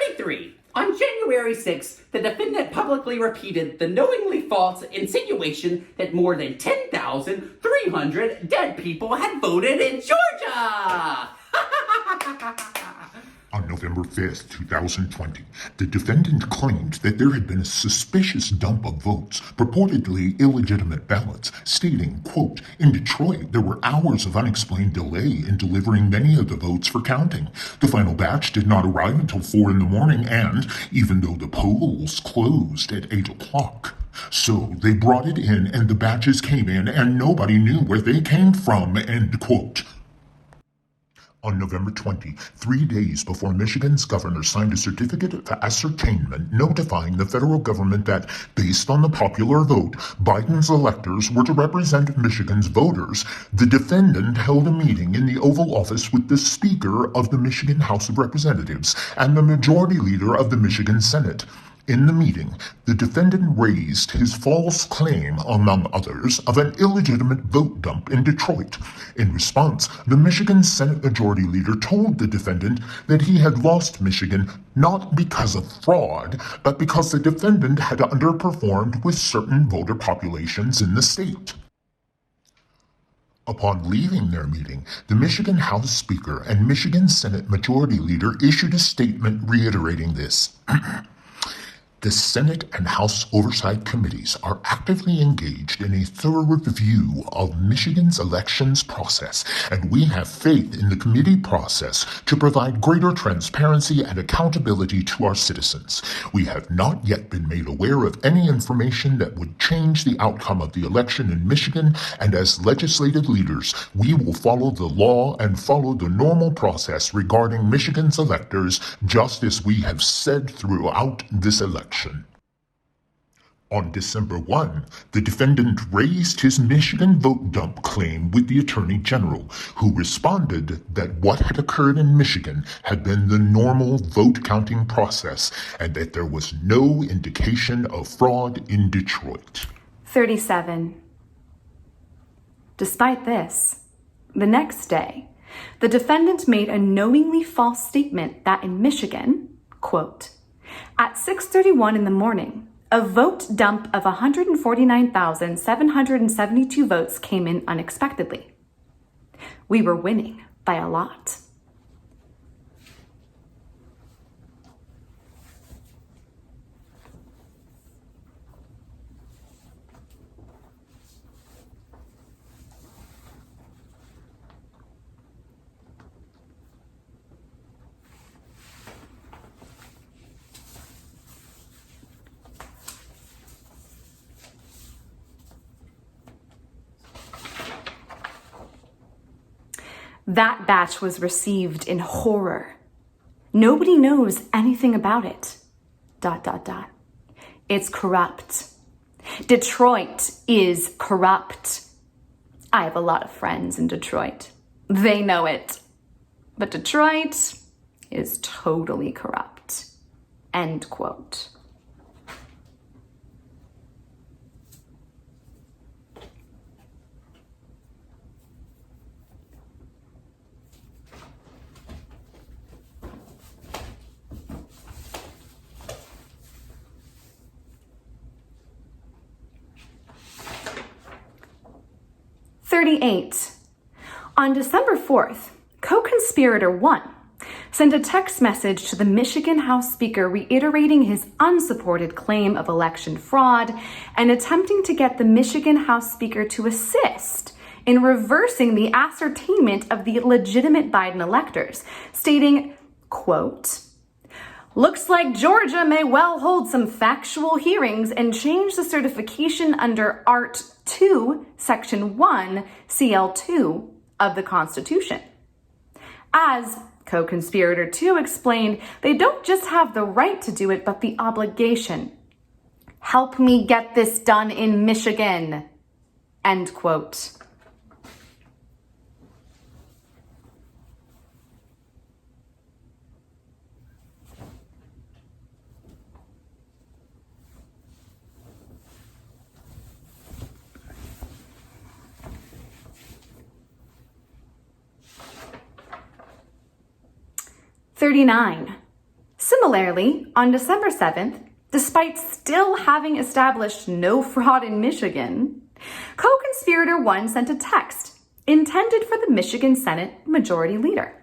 33. On January 6th, the defendant publicly repeated the knowingly false insinuation that more than 10,300 dead people had voted in Georgia. On November 5th, 2020, the defendant claimed that there had been a suspicious dump of votes, purportedly illegitimate ballots, stating, quote, in Detroit, there were hours of unexplained delay in delivering many of the votes for counting. The final batch did not arrive until 4 in the morning, and even though the polls closed at 8 o'clock. So they brought it in, and the batches came in, and nobody knew where they came from, end quote. On November 20, 3 days before Michigan's governor signed a certificate of ascertainment notifying the federal government that, based on the popular vote, Biden's electors were to represent Michigan's voters, the defendant held a meeting in the Oval Office with the Speaker of the Michigan House of Representatives and the Majority Leader of the Michigan Senate. In the meeting, the defendant raised his false claim, among others, of an illegitimate vote dump in Detroit. In response, the Michigan Senate Majority Leader told the defendant that he had lost Michigan not because of fraud, but because the defendant had underperformed with certain voter populations in the state. Upon leaving their meeting, the Michigan House Speaker and Michigan Senate Majority Leader issued a statement reiterating this. The Senate and House Oversight Committees are actively engaged in a thorough review of Michigan's elections process, and we have faith in the committee process to provide greater transparency and accountability to our citizens. We have not yet been made aware of any information that would change the outcome of the election in Michigan, and as legislative leaders, we will follow the law and follow the normal process regarding Michigan's electors, just as we have said throughout this election. On December 1, the defendant raised his Michigan vote dump claim with the Attorney General, who responded that what had occurred in Michigan had been the normal vote counting process and that there was no indication of fraud in Detroit. 37. Despite this, the next day, the defendant made a knowingly false statement that in Michigan, quote, at 6:31 in the morning, a vote dump of 149,772 votes came in unexpectedly. We were winning by a lot. That batch was received in horror. Nobody knows anything about it. ... It's corrupt. Detroit is corrupt. I have a lot of friends in Detroit. They know it. But Detroit is totally corrupt. End quote. On December 4th, co-conspirator 1 sent a text message to the Michigan House Speaker reiterating his unsupported claim of election fraud and attempting to get the Michigan House Speaker to assist in reversing the ascertainment of the legitimate Biden electors, stating, quote, looks like Georgia may well hold some factual hearings and change the certification under Art 2, Section 1, CL2 of the Constitution. As co-conspirator 2 explained, they don't just have the right to do it, but the obligation. Help me get this done in Michigan. End quote. Similarly, on December 7th, despite still having established no fraud in Michigan, co-conspirator 1 sent a text intended for the Michigan Senate Majority Leader.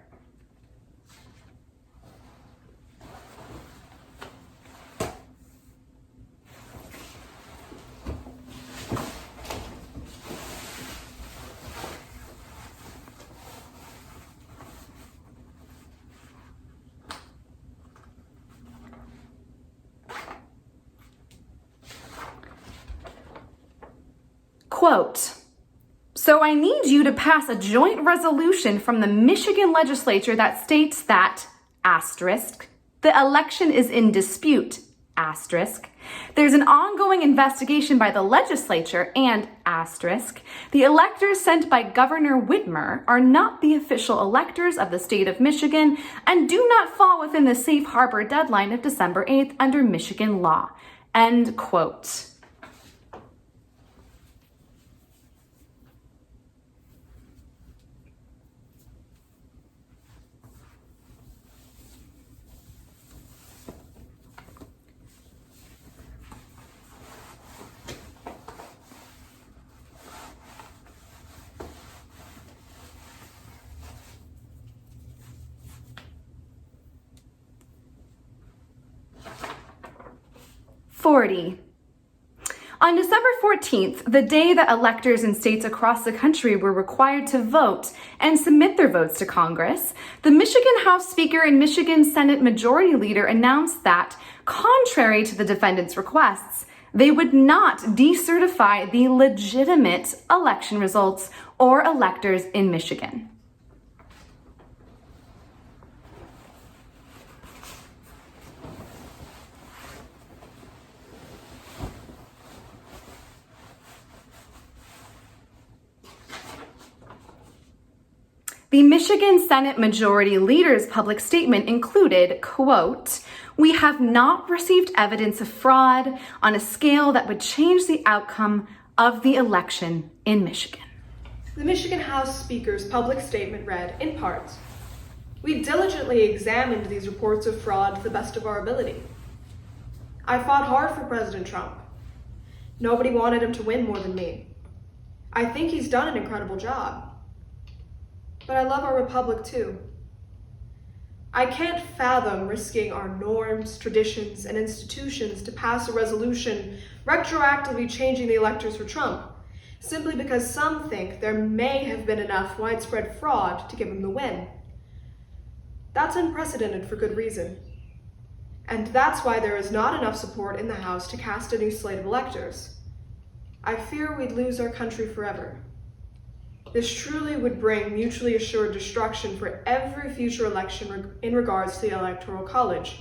Quote, so I need you to pass a joint resolution from the Michigan legislature that states that, asterisk, the election is in dispute, asterisk, there's an ongoing investigation by the legislature and, asterisk, the electors sent by Governor Whitmer are not the official electors of the state of Michigan and do not fall within the safe harbor deadline of December 8th under Michigan law, end quote. 40. On December 14th, the day that electors in states across the country were required to vote and submit their votes to Congress, the Michigan House Speaker and Michigan Senate Majority Leader announced that, contrary to the defendants' requests, they would not decertify the legitimate election results or electors in Michigan. The Michigan Senate Majority Leader's public statement included, quote, "We have not received evidence of fraud on a scale that would change the outcome of the election in Michigan." The Michigan House Speaker's public statement read, in part, "We diligently examined these reports of fraud to the best of our ability. I fought hard for President Trump. Nobody wanted him to win more than me. I think he's done an incredible job. But I love our republic too. I can't fathom risking our norms, traditions, and institutions to pass a resolution retroactively changing the electors for Trump, simply because some think there may have been enough widespread fraud to give him the win. That's unprecedented for good reason. And that's why there is not enough support in the House to cast a new slate of electors. I fear we'd lose our country forever. This truly would bring mutually assured destruction for every future election in regards to the Electoral College.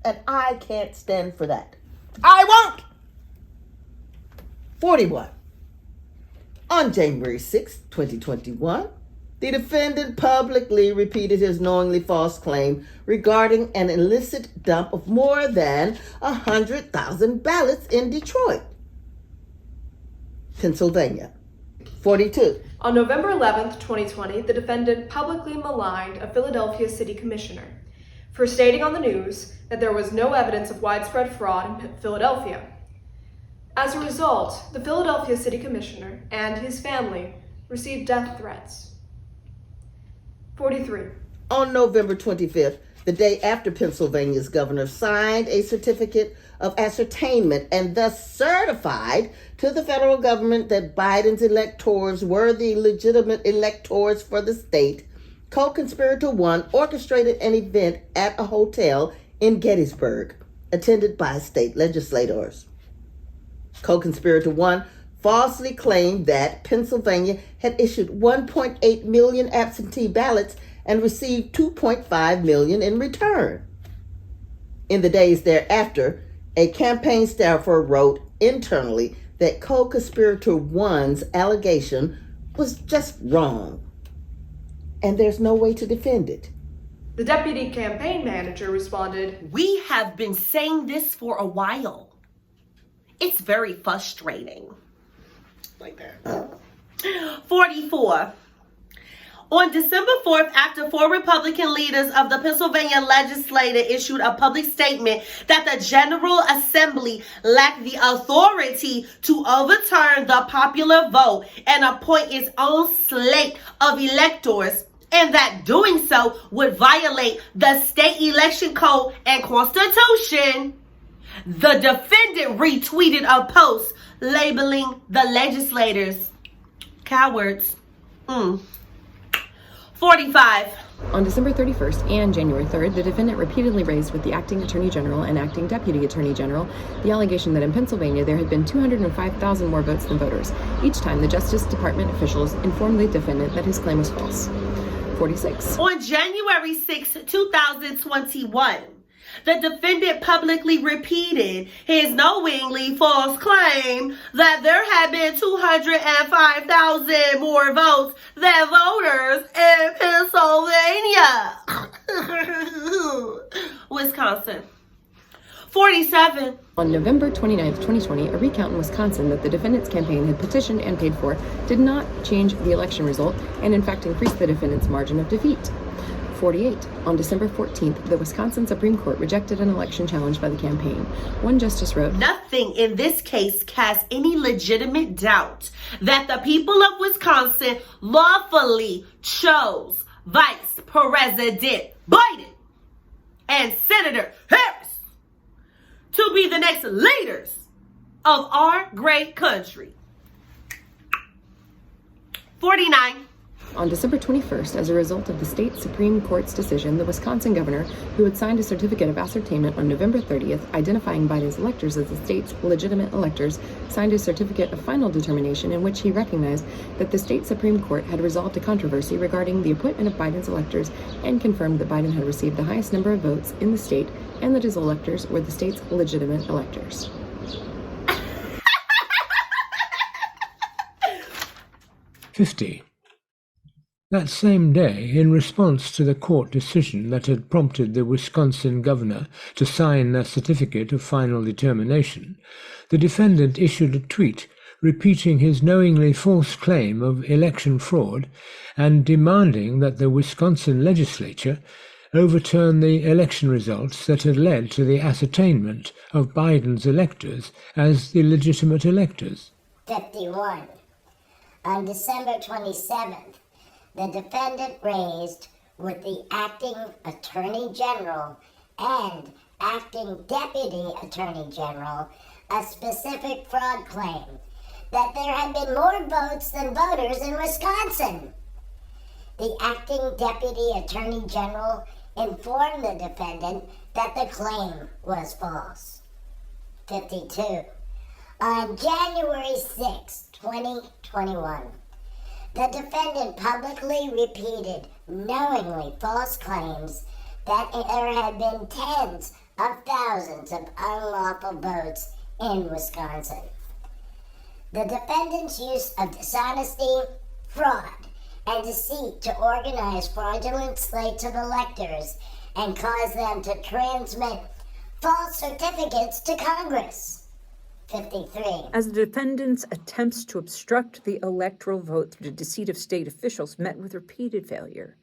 And I can't stand for that. I won't! 41. On January 6, 2021, the defendant publicly repeated his knowingly false claim regarding an illicit dump of more than 100,000 ballots in Detroit, Pennsylvania. 42. On November 11th, 2020, the defendant publicly maligned a Philadelphia city commissioner for stating on the news that there was no evidence of widespread fraud in Philadelphia. As a result, the Philadelphia city commissioner and his family received death threats. 43. On November 25th, the day after Pennsylvania's governor signed a certificate of ascertainment and thus certified to the federal government that Biden's electors were the legitimate electors for the state, co-conspirator 1 orchestrated an event at a hotel in Gettysburg, attended by state legislators. Co-conspirator 1 falsely claimed that Pennsylvania had issued 1.8 million absentee ballots and received 2.5 million in return. In the days thereafter, a campaign staffer wrote internally that co-conspirator 1's allegation was just wrong, and there's no way to defend it. The deputy campaign manager responded, "We have been saying this for a while. It's very frustrating." Like that. 44. On December 4th, after 4 Republican leaders of the Pennsylvania legislature issued a public statement that the General Assembly lacked the authority to overturn the popular vote and appoint its own slate of electors, and that doing so would violate the state election code and constitution, the defendant retweeted a post labeling the legislators cowards. 45. On December 31st and January 3rd, the defendant repeatedly raised with the acting attorney general and acting deputy attorney general the allegation that in Pennsylvania there had been 205,000 more votes than voters. Each time, the Justice Department officials informed the defendant that his claim was false. 46. On January 6, 2021, the defendant publicly repeated his knowingly false claim that there had been 205,000 more votes than voters in Pennsylvania. Wisconsin. 47. On November 29th, 2020, a recount in Wisconsin that the defendant's campaign had petitioned and paid for did not change the election result and in fact increased the defendant's margin of defeat. 48. On December 14th, the Wisconsin Supreme Court rejected an election challenge by the campaign. One justice wrote, "Nothing in this case casts any legitimate doubt that the people of Wisconsin lawfully chose Vice President Biden and Senator Harris to be the the next leaders of our great country. 49. On December 21st, as a result of the state Supreme Court's decision, the Wisconsin governor, who had signed a certificate of ascertainment on November 30th, identifying Biden's electors as the state's legitimate electors, signed a certificate of final determination in which he recognized that the state Supreme Court had resolved a controversy regarding the appointment of Biden's electors and confirmed that Biden had received the highest number of votes in the state and that his electors were the state's legitimate electors. 50. That same day, in response to the court decision that had prompted the Wisconsin governor to sign a certificate of final determination, the defendant issued a tweet repeating his knowingly false claim of election fraud and demanding that the Wisconsin legislature overturn the election results that had led to the ascertainment of Biden's electors as the legitimate electors. 51. On December 27th, the defendant raised with the acting attorney general and acting deputy attorney general a specific fraud claim that there had been more votes than voters in Wisconsin. The acting deputy attorney general informed the defendant that the claim was false. 52. On January 6, 2021, the defendant publicly repeated knowingly false claims that there had been tens of thousands of unlawful votes in Wisconsin. The defendant's use of dishonesty, fraud, and deceit to organize fraudulent slates of electors and cause them to transmit false certificates to Congress. 53. As the defendant's attempts to obstruct the electoral vote through the deceit of state officials met with repeated failure.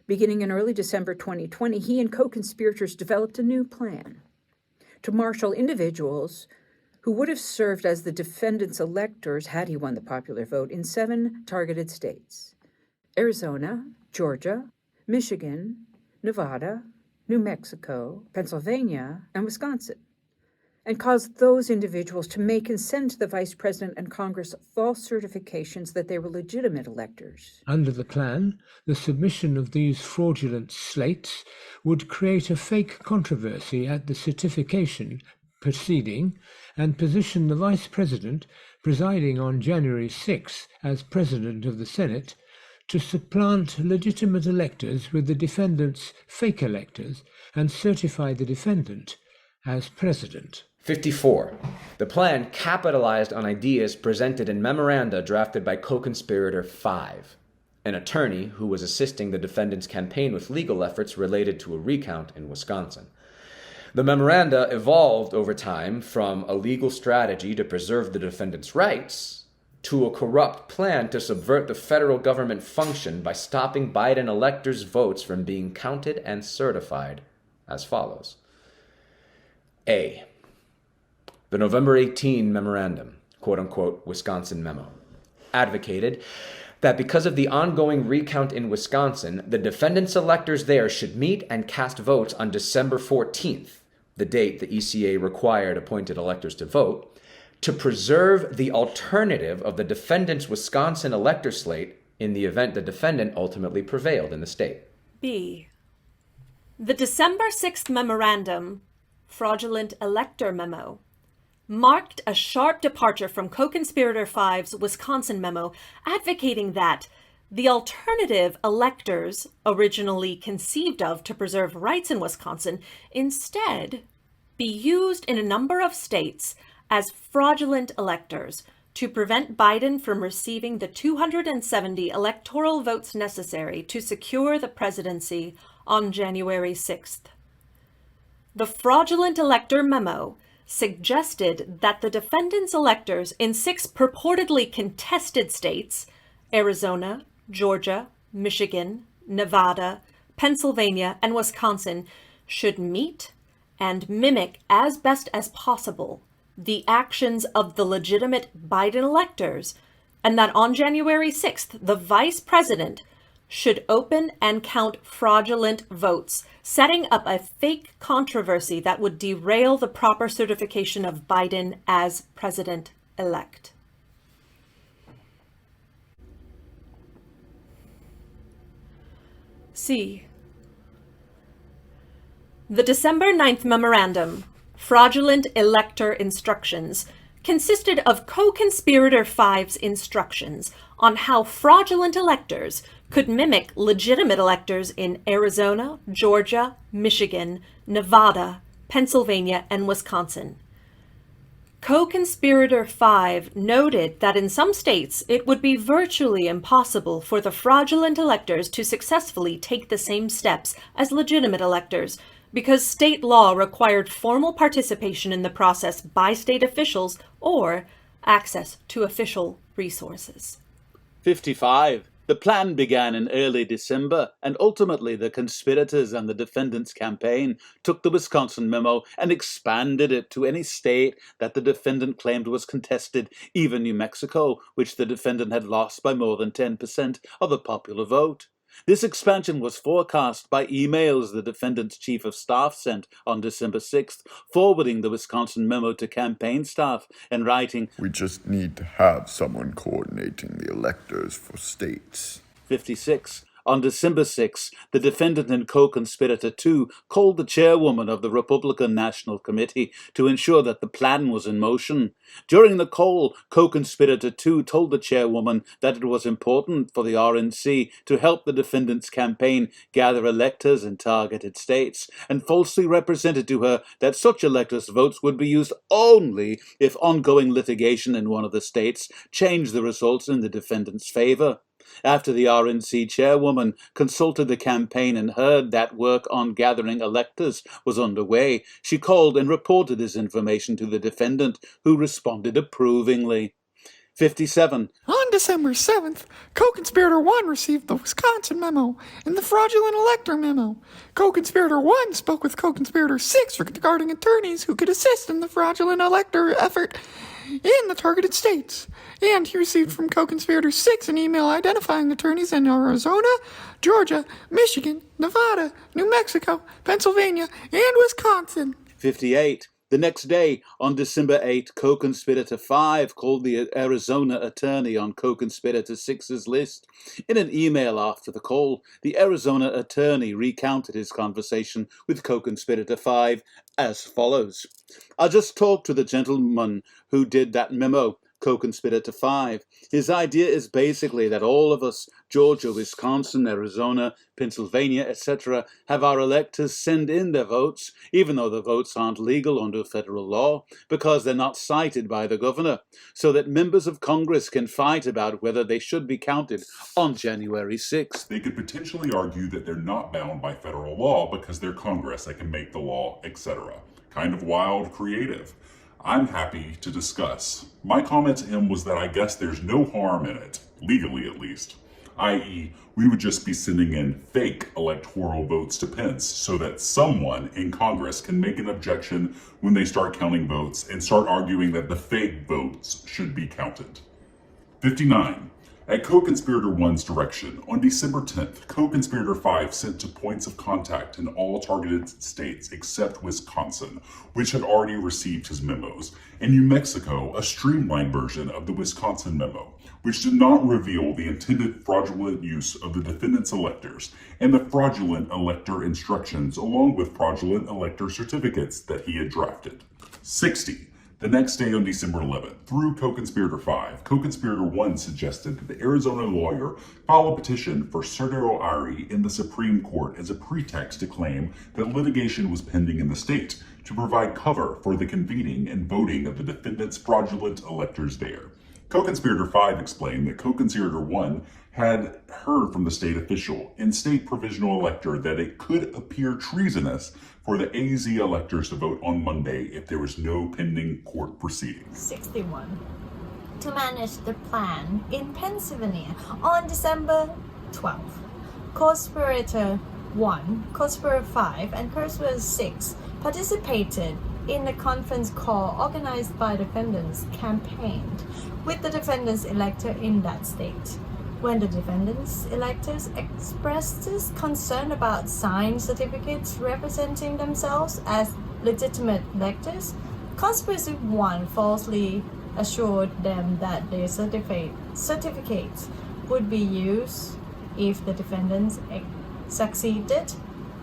Beginning in early December 2020, he and co-conspirators developed a new plan to marshal individuals who would have served as the defendant's electors had he won the popular vote in 7 targeted states: Arizona, Georgia, Michigan, Nevada, New Mexico, Pennsylvania, and Wisconsin, and caused those individuals to make and send to the Vice President and Congress false certifications that they were legitimate electors. Under the plan, the submission of these fraudulent slates would create a fake controversy at the certification proceeding and position the Vice President, presiding on January 6 as President of the Senate, to supplant legitimate electors with the defendant's fake electors and certify the defendant as President. 54. The plan capitalized on ideas presented in memoranda drafted by co-conspirator 5, an attorney who was assisting the defendant's campaign with legal efforts related to a recount in Wisconsin. The memoranda evolved over time from a legal strategy to preserve the defendant's rights to a corrupt plan to subvert the federal government function by stopping Biden electors' votes from being counted and certified as follows. A. The November 18 memorandum, quote-unquote Wisconsin memo, advocated that because of the ongoing recount in Wisconsin, the defendant's electors there should meet and cast votes on December 14th, the date the ECA required appointed electors to vote, to preserve the alternative of the defendant's Wisconsin elector slate in the event the defendant ultimately prevailed in the state. B. The December 6th memorandum, fraudulent elector memo, marked a sharp departure from co-conspirator 5's Wisconsin memo, advocating that the alternative electors, originally conceived of to preserve rights in Wisconsin, instead be used in a number of states as fraudulent electors to prevent Biden from receiving the 270 electoral votes necessary to secure the presidency on January 6th. The fraudulent elector memo suggested that the defendant's electors in 6 purportedly contested states, Arizona, Georgia, Michigan, Nevada, Pennsylvania, and Wisconsin, should meet and mimic as best as possible the actions of the legitimate Biden electors, and that on January 6th, the vice president should open and count fraudulent votes, setting up a fake controversy that would derail the proper certification of Biden as president-elect. C. The December 9th memorandum, Fraudulent Elector Instructions, consisted of co-conspirator 5's instructions on how fraudulent electors could mimic legitimate electors in Arizona, Georgia, Michigan, Nevada, Pennsylvania, and Wisconsin. Co-conspirator 5 noted that in some states it would be virtually impossible for the fraudulent electors to successfully take the same steps as legitimate electors because state law required formal participation in the process by state officials or access to official resources. 55. The plan began in early December, and ultimately the conspirators and the defendants' campaign took the Wisconsin memo and expanded it to any state that the defendant claimed was contested, even New Mexico, which the defendant had lost by more than 10% of the popular vote. This expansion was forecast by emails the defendant's chief of staff sent on December 6th, forwarding the Wisconsin memo to campaign staff and writing, "We just need to have someone coordinating the electors for states." 56. On December 6, the defendant and co-conspirator 2 called the chairwoman of the Republican National Committee to ensure that the plan was in motion. During the call, co-conspirator 2 told the chairwoman that it was important for the RNC to help the defendant's campaign gather electors in targeted states, and falsely represented to her that such electors' votes would be used only if ongoing litigation in one of the states changed the results in the defendant's favor. After the RNC chairwoman consulted the campaign and heard that work on gathering electors was underway, she called and reported this information to the defendant, who responded approvingly. 57. On December 7th, co-conspirator 1 received the Wisconsin memo and the fraudulent elector memo. Co-conspirator 1 spoke with co-conspirator 6 regarding attorneys who could assist in the fraudulent elector effort in the targeted states, and he received from co-conspirator 6 an email identifying attorneys in Arizona, Georgia, Michigan, Nevada, New Mexico, Pennsylvania, and Wisconsin. 58. The next day, on December 8, co-conspirator 5 called the Arizona attorney on co-conspirator 6's list. In an email after the call, the Arizona attorney recounted his conversation with co-conspirator 5 as follows. "I just talked to the gentleman who did that memo, co-conspirator 5. His idea is basically that all of us, Georgia, Wisconsin, Arizona, Pennsylvania, etc., have our electors send in their votes, even though the votes aren't legal under federal law, because they're not cited by the governor, so that members of Congress can fight about whether they should be counted on January 6th. They could potentially argue that they're not bound by federal law because they're Congress that can make the law, etc. Kind of wild, creative. I'm happy to discuss. My comment to him was that I guess there's no harm in it, legally at least, i.e. we would just be sending in fake electoral votes to Pence so that someone in Congress can make an objection when they start counting votes and start arguing that the fake votes should be counted. 59. At co-conspirator 1's direction, on December 10th, co-conspirator 5 sent to points of contact in all targeted states except Wisconsin, which had already received his memos, and New Mexico, a streamlined version of the Wisconsin memo, which did not reveal the intended fraudulent use of the defendant's electors and the fraudulent elector instructions along with fraudulent elector certificates that he had drafted. 60. The next day on December 11th, through co-conspirator 5, co-conspirator 1 suggested that the Arizona lawyer file a petition for certiorari in the Supreme Court as a pretext to claim that litigation was pending in the state to provide cover for the convening and voting of the defendant's fraudulent electors there. Co-conspirator 5 explained that co-conspirator 1 had heard from the state official and state provisional elector that it could appear treasonous for the AZ electors to vote on Monday if there was no pending court proceedings. 61. To manage the plan in Pennsylvania on December 12th, co-conspirator 1, co-conspirator 5, and co-conspirator 6 participated in a conference call organized by defendants campaigned with the defendants elector in that state. When the defendants' electors expressed concern about signed certificates representing themselves as legitimate electors, Conspiracy 1 falsely assured them that their certificates would be used if the defendants succeeded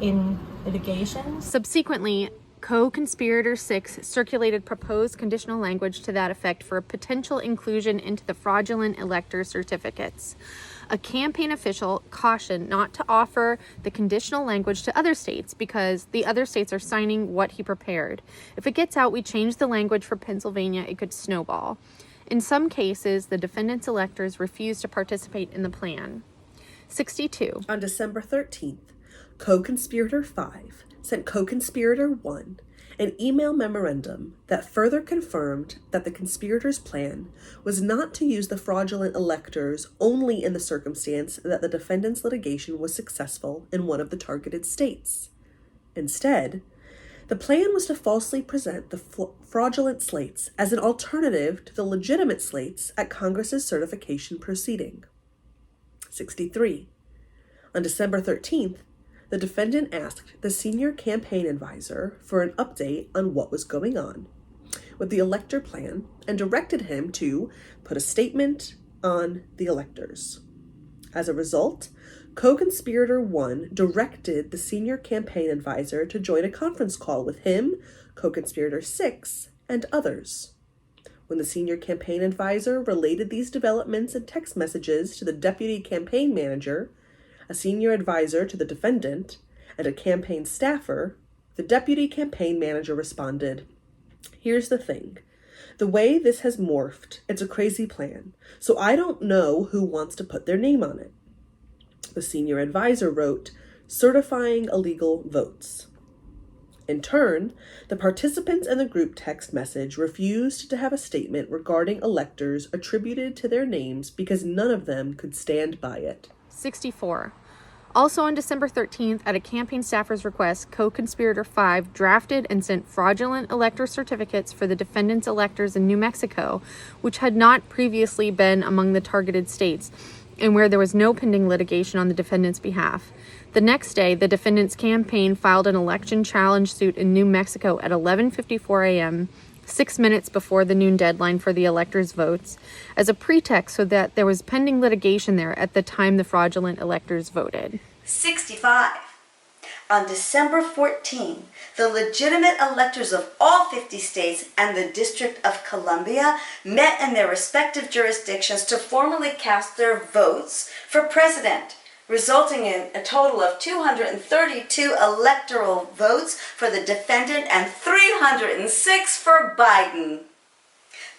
in litigation. Subsequently, co-conspirator 6 circulated proposed conditional language to that effect for a potential inclusion into the fraudulent elector certificates. A campaign official cautioned not to offer the conditional language to other states because the other states are signing what he prepared. If it gets out, we change the language for Pennsylvania, it could snowball. In some cases, the defendants' electors refused to participate in the plan. 62. On December 13th, co-conspirator 5 sent co-conspirator 1 an email memorandum that further confirmed that the conspirators' plan was not to use the fraudulent electors only in the circumstance that the defendant's litigation was successful in one of the targeted states. Instead, the plan was to falsely present the fraudulent slates as an alternative to the legitimate slates at Congress's certification proceeding. 63. On December 13th, the defendant asked the senior campaign advisor for an update on what was going on with the elector plan and directed him to put a statement on the electors. As a result, co-conspirator 1 directed the senior campaign advisor to join a conference call with him, co-conspirator 6, and others. When the senior campaign advisor related these developments in text messages to the deputy campaign manager, a senior advisor to the defendant, and a campaign staffer, the deputy campaign manager responded, "Here's the thing. The way this has morphed, it's a crazy plan, so I don't know who wants to put their name on it." The senior advisor wrote, "Certifying illegal votes." In turn, the participants in the group text message refused to have a statement regarding electors attributed to their names because none of them could stand by it. 64. Also on December 13th, at a campaign staffer's request, co-conspirator 5 drafted and sent fraudulent elector certificates for the defendants' electors in New Mexico, which had not previously been among the targeted states, and where there was no pending litigation on the defendant's behalf. The next day, the defendant's campaign filed an election challenge suit in New Mexico at 11:54 a.m., 6 minutes before the noon deadline for the electors' votes, as a pretext so that there was pending litigation there at the time the fraudulent electors voted. 65. On December 14, the legitimate electors of all 50 states and the District of Columbia met in their respective jurisdictions to formally cast their votes for president, resulting in a total of 232 electoral votes for the defendant and 306 for Biden.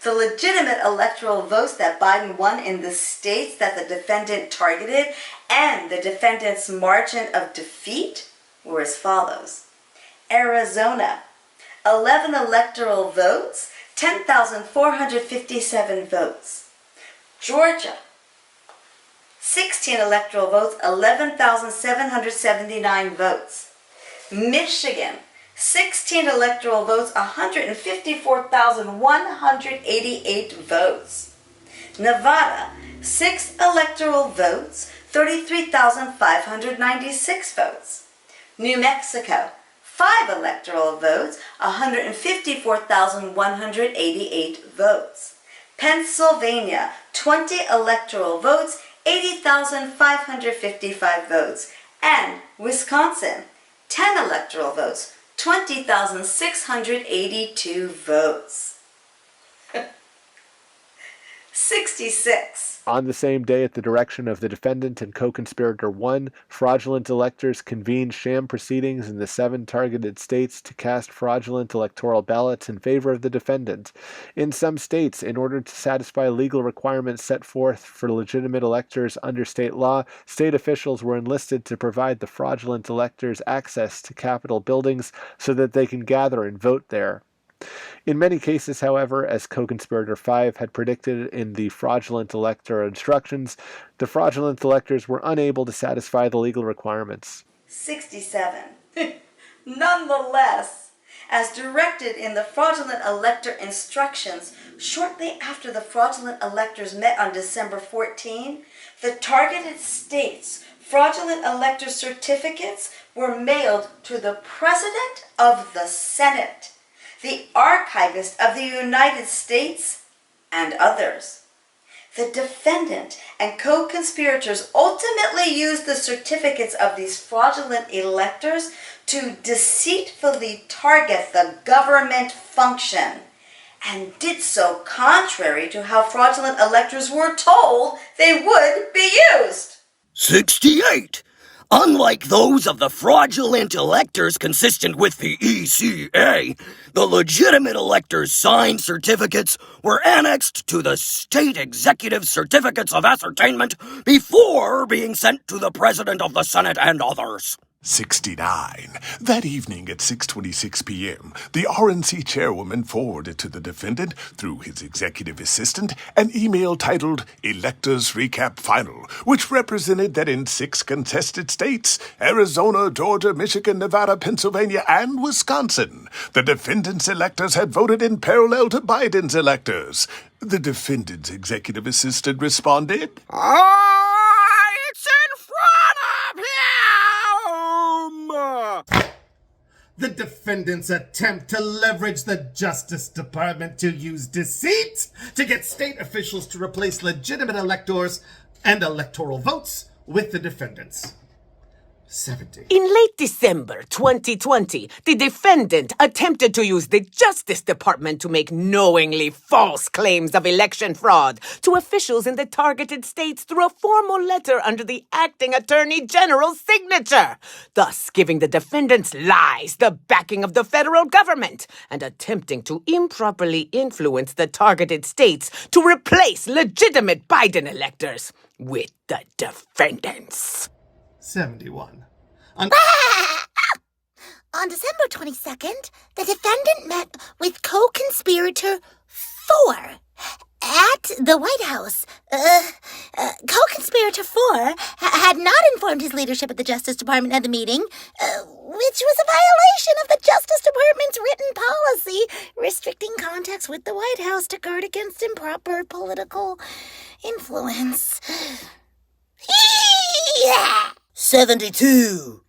The legitimate electoral votes that Biden won in the states that the defendant targeted and the defendant's margin of defeat were as follows. Arizona, 11 electoral votes, 10,457 votes. Georgia, 16 electoral votes, 11,779 votes. Michigan, 16 electoral votes, 154,188 votes. Nevada, 6 electoral votes, 33,596 votes. New Mexico, 5 electoral votes, 154,188 votes. Pennsylvania, 20 electoral votes, 80,555 votes. And Wisconsin, 10 electoral votes, 20,682 votes. 66. On the same day, at the direction of the defendant and co-conspirator 1, fraudulent electors convened sham proceedings in the 7 targeted states to cast fraudulent electoral ballots in favor of the defendant. In some states, in order to satisfy legal requirements set forth for legitimate electors under state law, state officials were enlisted to provide the fraudulent electors access to Capitol buildings so that they can gather and vote there. In many cases, however, as co-conspirator 5 had predicted in the fraudulent elector instructions, the fraudulent electors were unable to satisfy the legal requirements. 67. Nonetheless, as directed in the fraudulent elector instructions. Shortly after the fraudulent electors met on December 14, the targeted states' fraudulent elector certificates were mailed to the President of the Senate, the Archivist of the United States, and others. The defendant and co-conspirators ultimately used the certificates of these fraudulent electors to deceitfully target the government function, and did so contrary to how fraudulent electors were told they would be used. 68. Unlike those of the fraudulent electors consistent with the ECA, the legitimate electors' signed certificates were annexed to the state executive certificates of ascertainment before being sent to the President of the Senate and others. 69. That evening at 6:26 p.m., the RNC chairwoman forwarded to the defendant, through his executive assistant, an email titled Electors Recap Final, which represented that in 6 contested states, Arizona, Georgia, Michigan, Nevada, Pennsylvania, and Wisconsin, the defendant's electors had voted in parallel to Biden's electors. The defendant's executive assistant responded, It's in front of him! The defendant's attempt to leverage the Justice Department to use deceit to get state officials to replace legitimate electors and electoral votes with the defendants. 70. In late December 2020, the defendant attempted to use the Justice Department to make knowingly false claims of election fraud to officials in the targeted states through a formal letter under the acting Attorney General's signature, thus giving the defendant's lies the backing of the federal government and attempting to improperly influence the targeted states to replace legitimate Biden electors with the defendants. 71. On December 22nd, the defendant met with co-conspirator 4 at the White House. Co-conspirator 4 had not informed his leadership at the Justice Department at the meeting, which was a violation of the Justice Department's written policy restricting contacts with the White House to guard against improper political influence. 72.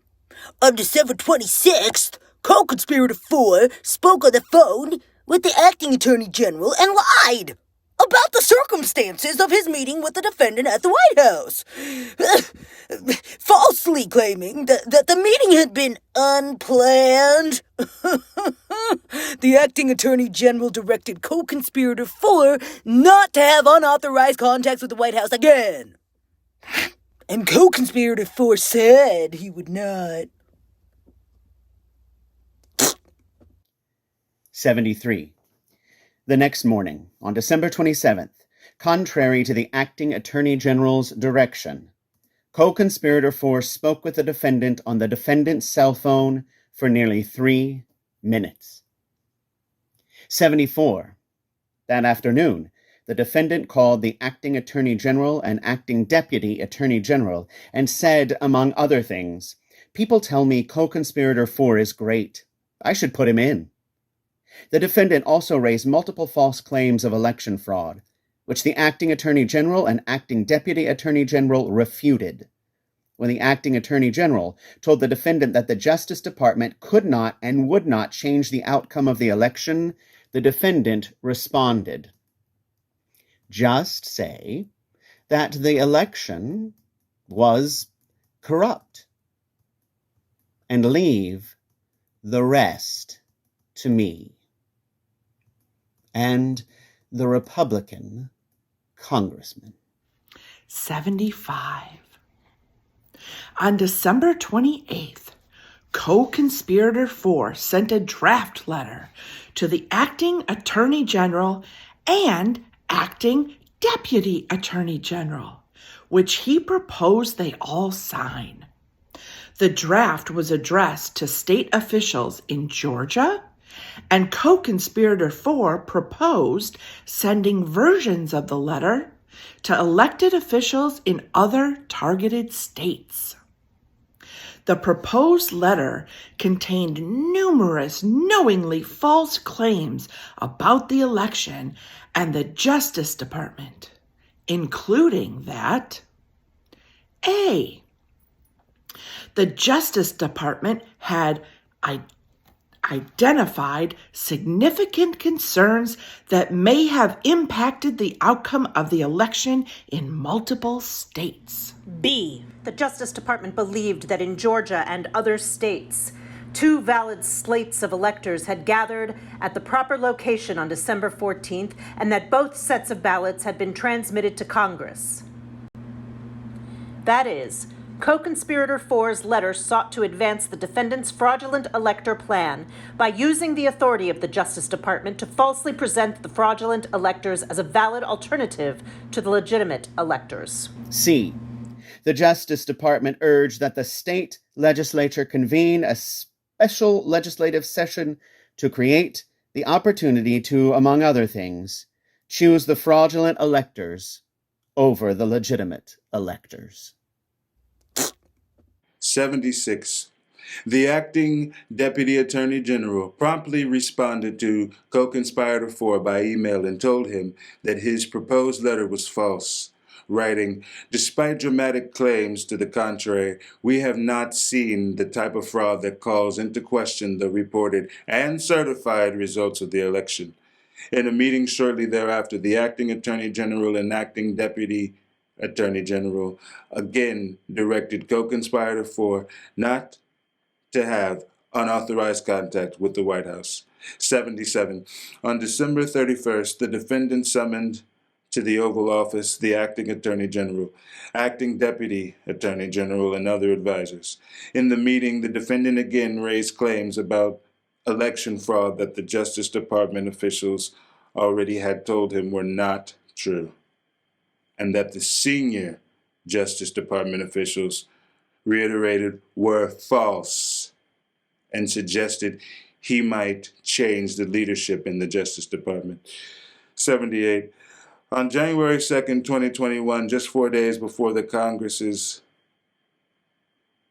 On December 26th, co-conspirator 4 spoke on the phone with the acting attorney general and lied about the circumstances of his meeting with the defendant at the White House, falsely claiming that the meeting had been unplanned. The acting attorney general directed co-conspirator 4 not to have unauthorized contacts with the White House again. And co-conspirator 4 said he would not. 73. The next morning, on December 27th, contrary to the acting attorney general's direction, co-conspirator 4 spoke with the defendant on the defendant's cell phone for nearly 3 minutes. 74. That afternoon, the defendant called the acting attorney general and acting deputy attorney general and said, among other things, "People tell me co-conspirator 4 is great. I should put him in." The defendant also raised multiple false claims of election fraud, which the acting attorney general and acting deputy attorney general refuted. When the acting attorney general told the defendant that the Justice Department could not and would not change the outcome of the election, the defendant responded, "Just say that the election was corrupt and leave the rest to me and the Republican congressman." 75. On December 28th, co-conspirator 4 sent a draft letter to the acting attorney general and acting deputy attorney general, which he proposed they all sign. The draft was addressed to state officials in Georgia, and co-conspirator 4 proposed sending versions of the letter to elected officials in other targeted states. The proposed letter contained numerous knowingly false claims about the election and the Justice Department, including that A. The Justice Department had identified significant concerns that may have impacted the outcome of the election in multiple states. B. The Justice Department believed that in Georgia and other states, 2 valid slates of electors had gathered at the proper location on December 14th, and that both sets of ballots had been transmitted to Congress. That is, Co-Conspirator 4's letter sought to advance the defendant's fraudulent elector plan by using the authority of the Justice Department to falsely present the fraudulent electors as a valid alternative to the legitimate electors. C. The Justice Department urged that the state legislature convene a special legislative session to create the opportunity to, among other things, choose the fraudulent electors over the legitimate electors. 76. The acting Deputy Attorney General promptly responded to Co-Conspirator 4 by email and told him that his proposed letter was false, writing, "Despite dramatic claims to the contrary, we have not seen the type of fraud that calls into question the reported and certified results of the election." In a meeting shortly thereafter, the acting Attorney General and acting Deputy Attorney General again directed Co-Conspirator 4 not to have unauthorized contact with the White House. 77. On December 31st, the defendant summoned to the Oval Office the acting Attorney General, acting Deputy Attorney General, and other advisors. In the meeting, the defendant again raised claims about election fraud that the Justice Department officials already had told him were not true, and that the senior Justice Department officials reiterated were false and suggested he might change the leadership in the Justice Department. 78. On January 2nd, 2021, just 4 days before the Congress's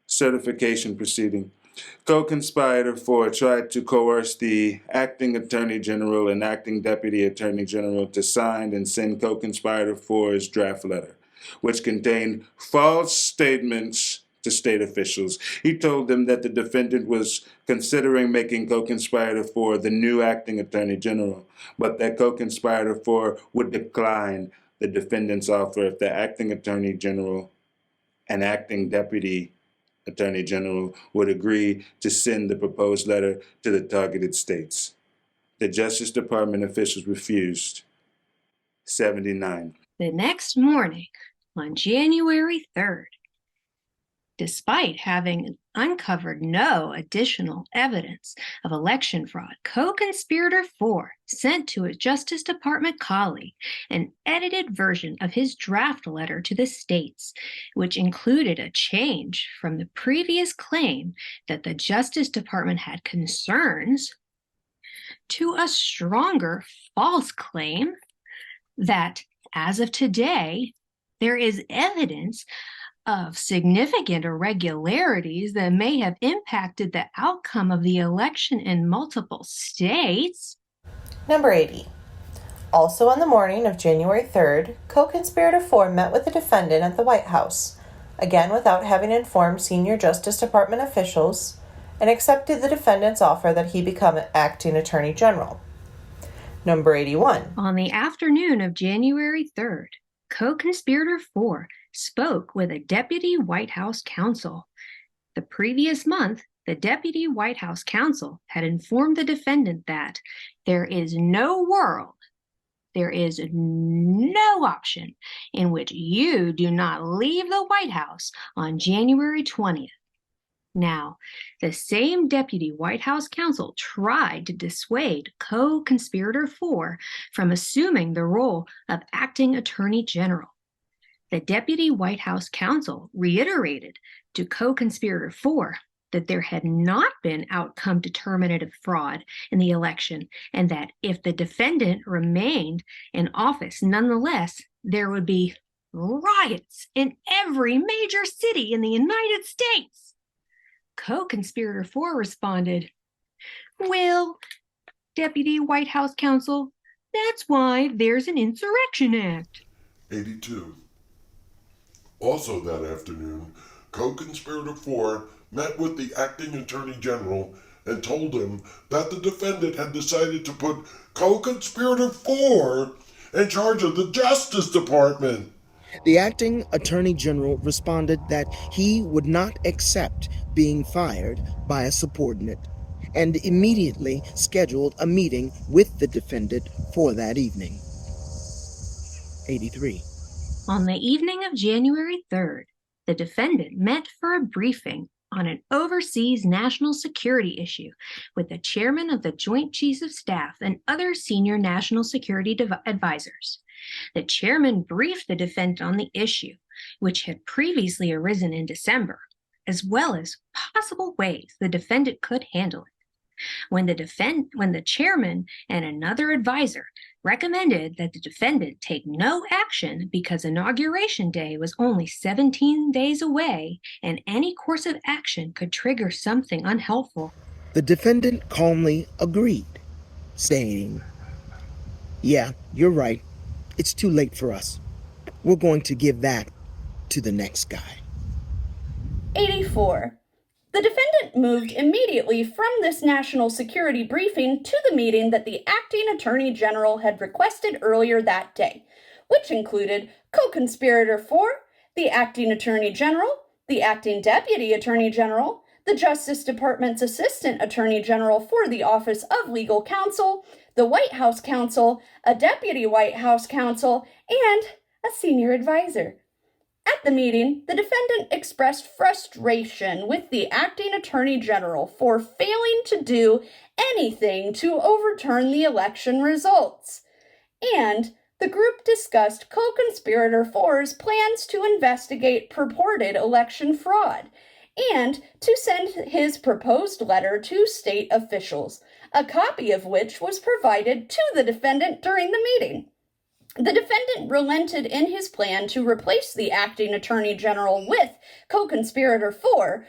certification proceeding, Co-Conspirator 4 tried to coerce the acting Attorney General and acting Deputy Attorney General to sign and send Co-Conspirator 4's draft letter, which contained false statements to state officials. He told them that the defendant was considering making Co-Conspirator 4 the new acting Attorney General, but that Co-Conspirator 4 would decline the defendant's offer if the acting Attorney General and acting Deputy Attorney General would agree to send the proposed letter to the targeted states. The Justice Department officials refused. 79. The next morning, on January 3rd, despite having uncovered no additional evidence of election fraud, Co-Conspirator 4 sent to a Justice Department colleague an edited version of his draft letter to the states, which included a change from the previous claim that the Justice Department had concerns to a stronger false claim that, as of today, there is evidence of significant irregularities that may have impacted the outcome of the election in multiple states. Number 80. Also on the morning of January 3rd, Co-Conspirator 4 met with the defendant at the White House, again without having informed senior Justice Department officials, and accepted the defendant's offer that he become acting Attorney General. Number 81. On the afternoon of January 3rd, Co-Conspirator 4 spoke with a deputy White House counsel. The previous month, the deputy White House counsel had informed the defendant that there is no world, there is no option in which you do not leave the White House on January 20th. Now, the same deputy White House counsel tried to dissuade Co-Conspirator 4 from assuming the role of acting Attorney General. The deputy White House counsel reiterated to Co-Conspirator 4 that there had not been outcome determinative fraud in the election, and that if the defendant remained in office nonetheless, there would be riots in every major city in the United States. Co-conspirator 4 responded, "Well, Deputy White House Counsel, that's why there's an Insurrection Act." 82. Also that afternoon, co-conspirator 4 met with the acting attorney general and told him that the defendant had decided to put co-conspirator 4 in charge of the Justice Department. The acting attorney general responded that he would not accept being fired by a subordinate and immediately scheduled a meeting with the defendant for that evening. 83. On the evening of January 3rd, the defendant met for a briefing on an overseas national security issue with the chairman of the Joint Chiefs of Staff and other senior national security advisors. The chairman briefed the defendant on the issue, which had previously arisen in December, as well as possible ways the defendant could handle it. When the chairman and another advisor recommended that the defendant take no action because Inauguration Day was only 17 days away and any course of action could trigger something unhelpful, the defendant calmly agreed, saying, "Yeah, you're right. It's too late for us. We're going to give that to the next guy." 84. The defendant moved immediately from this national security briefing to the meeting that the acting attorney general had requested earlier that day, which included co-conspirator 4, the acting attorney general, the acting deputy attorney general, the Justice Department's assistant attorney general for the Office of Legal Counsel, the White House counsel, a deputy White House counsel, and a senior advisor. At the meeting, the defendant expressed frustration with the acting attorney general for failing to do anything to overturn the election results. And the group discussed co-conspirator 4's plans to investigate purported election fraud and to send his proposed letter to state officials, a copy of which was provided to the defendant during the meeting. The defendant relented in his plan to replace the acting attorney general with co-conspirator 4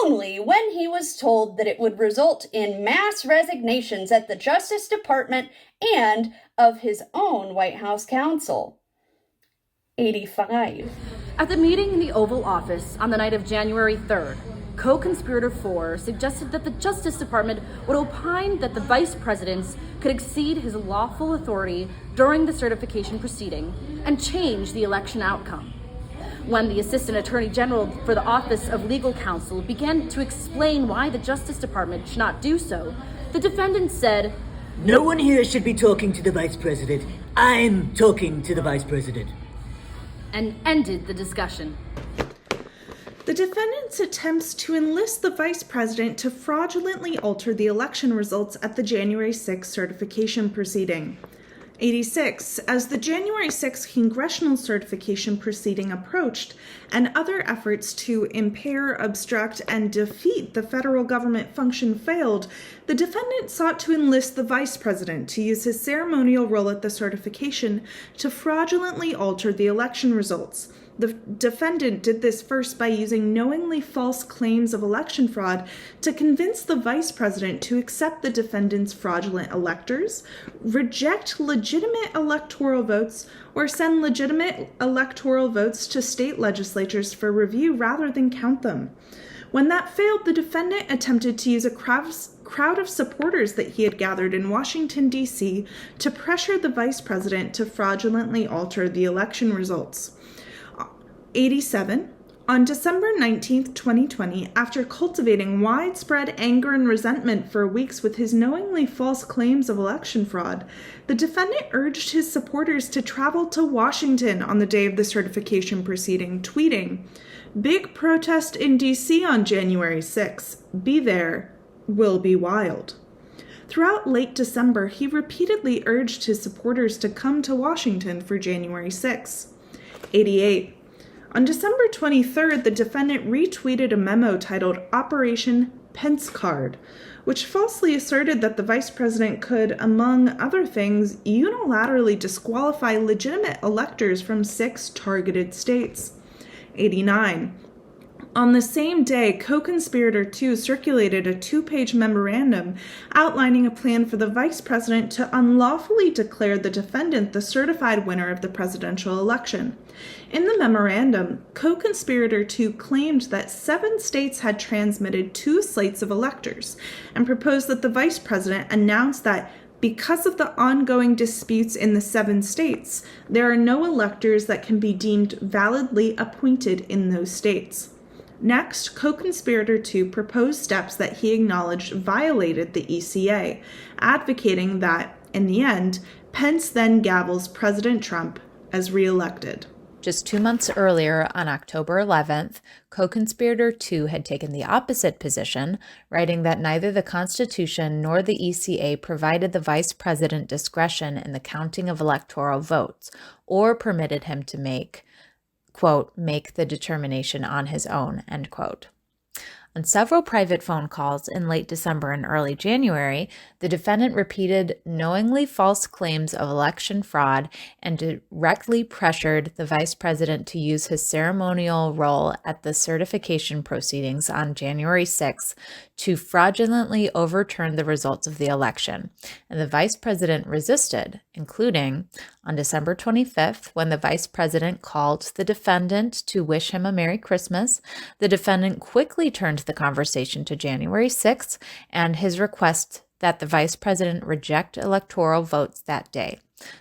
only when he was told that it would result in mass resignations at the Justice Department and of his own White House counsel. 85. At the meeting in the Oval Office on the night of January 3rd, co-conspirator 4 suggested that the Justice Department would opine that the vice president could exceed his lawful authority during the certification proceeding and change the election outcome. When the Assistant Attorney General for the Office of Legal Counsel began to explain why the Justice Department should not do so, the defendant said, "No one here should be talking to the Vice President. I'm talking to the Vice President," and ended the discussion. The defendant's attempts to enlist the vice president to fraudulently alter the election results at the January 6 certification proceeding. 86. As the January 6 congressional certification proceeding approached and other efforts to impair, obstruct, and defeat the federal government function failed, the defendant sought to enlist the vice president to use his ceremonial role at the certification to fraudulently alter the election results. The defendant did this first by using knowingly false claims of election fraud to convince the vice president to accept the defendant's fraudulent electors, reject legitimate electoral votes, or send legitimate electoral votes to state legislatures for review rather than count them. When that failed, the defendant attempted to use a crowd of supporters that he had gathered in Washington, D.C. to pressure the vice president to fraudulently alter the election results. 87. On December 19, 2020, after cultivating widespread anger and resentment for weeks with his knowingly false claims of election fraud, the defendant urged his supporters to travel to Washington on the day of the certification proceeding, tweeting, "Big protest in D.C. on January 6. Be there. Will be wild." Throughout late December, he repeatedly urged his supporters to come to Washington for January 6. 88. On December 23rd, the defendant retweeted a memo titled Operation Pence Card, which falsely asserted that the vice president could, among other things, unilaterally disqualify legitimate electors from 6 targeted states. 89. On the same day, co-conspirator 2 circulated a 2-page memorandum outlining a plan for the vice president to unlawfully declare the defendant the certified winner of the presidential election. In the memorandum, co-conspirator 2 claimed that 7 states had transmitted 2 slates of electors and proposed that the vice president announce that because of the ongoing disputes in the 7 states, there are no electors that can be deemed validly appointed in those states. Next, co-conspirator 2 proposed steps that he acknowledged violated the ECA, advocating that, in the end, Pence then gavels President Trump as re-elected. Just 2 months earlier, on October 11th, co-conspirator 2 had taken the opposite position, writing that neither the Constitution nor the ECA provided the vice president discretion in the counting of electoral votes, or permitted him to make, quote, make the determination on his own, end quote. On several private phone calls in late December and early January, the defendant repeated knowingly false claims of election fraud and directly pressured the vice president to use his ceremonial role at the certification proceedings on January 6th to fraudulently overturn the results of the election. And the vice president resisted, including on December 25th, when the vice president called the defendant to wish him a Merry Christmas. The defendant quickly turned the conversation to January 6th and his request that the vice president reject electoral votes that day.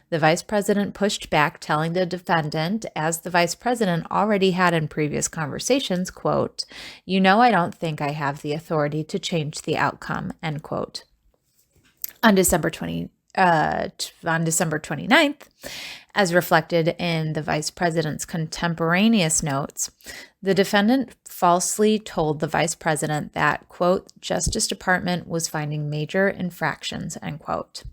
The vice president pushed back, telling the defendant, as the vice president already had in previous conversations, quote, "You know I don't think I have the authority to change the outcome," end quote. On December 29th, as reflected in the vice president's contemporaneous notes, the defendant falsely told the vice president that, quote, Justice Department was finding major infractions, end quote.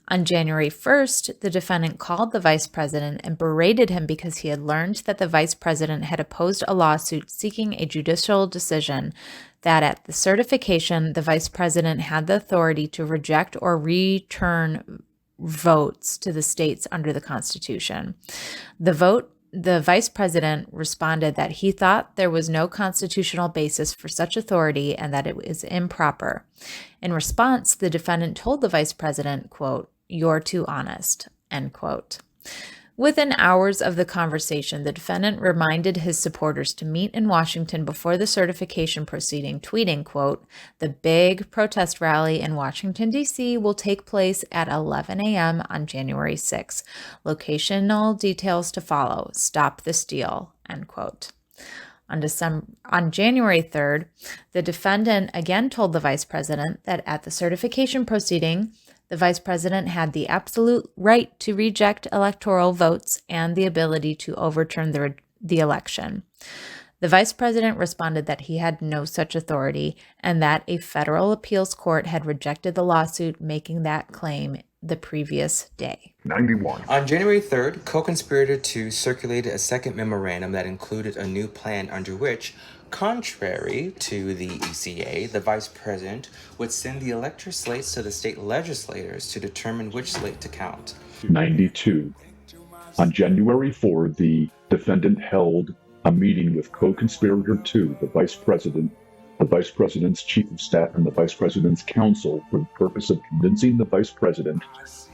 On January 1st, the defendant called the vice president and berated him because he had learned that the vice president had opposed a lawsuit seeking a judicial decision that at the certification, the vice president had the authority to reject or return votes to the states under the Constitution. The vice president responded that he thought there was no constitutional basis for such authority and that it was improper. In response, the defendant told the vice president, quote, "You're too honest," end quote. Within hours of the conversation, the defendant reminded his supporters to meet in Washington before the certification proceeding, tweeting, quote, "The big protest rally in Washington, D.C. will take place at 11 a.m. on January 6. Locational details to follow. Stop the steal," end quote. On January 3rd, the defendant again told the vice president that at the certification proceeding, the vice president had the absolute right to reject electoral votes and the ability to overturn the election. The vice president responded that he had no such authority and that a federal appeals court had rejected the lawsuit making that claim the previous day. 91. On January 3rd, co-conspirator 2 circulated a second memorandum that included a new plan under which, contrary to the ECA, the vice president would send the elector slates to the state legislators to determine which slate to count. 92. On January 4, the defendant held a meeting with co-conspirator 2, the vice president's chief of staff, and the vice president's counsel for the purpose of convincing the vice president,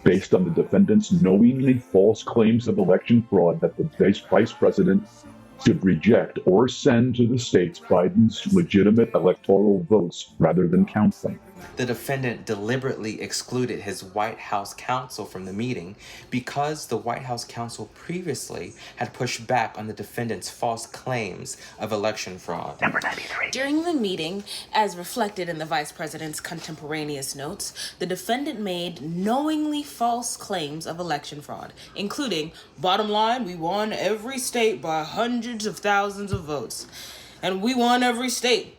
based on the defendant's knowingly false claims of election fraud, that the vice president should reject or send to the states Biden's legitimate electoral votes rather than count them. The defendant deliberately excluded his White House counsel from the meeting because the White House counsel previously had pushed back on the defendant's false claims of election fraud. Number 93. During the meeting, as reflected in the vice president's contemporaneous notes, the defendant made knowingly false claims of election fraud, including, bottom line, we won every state by hundreds of thousands of votes. And we won every state.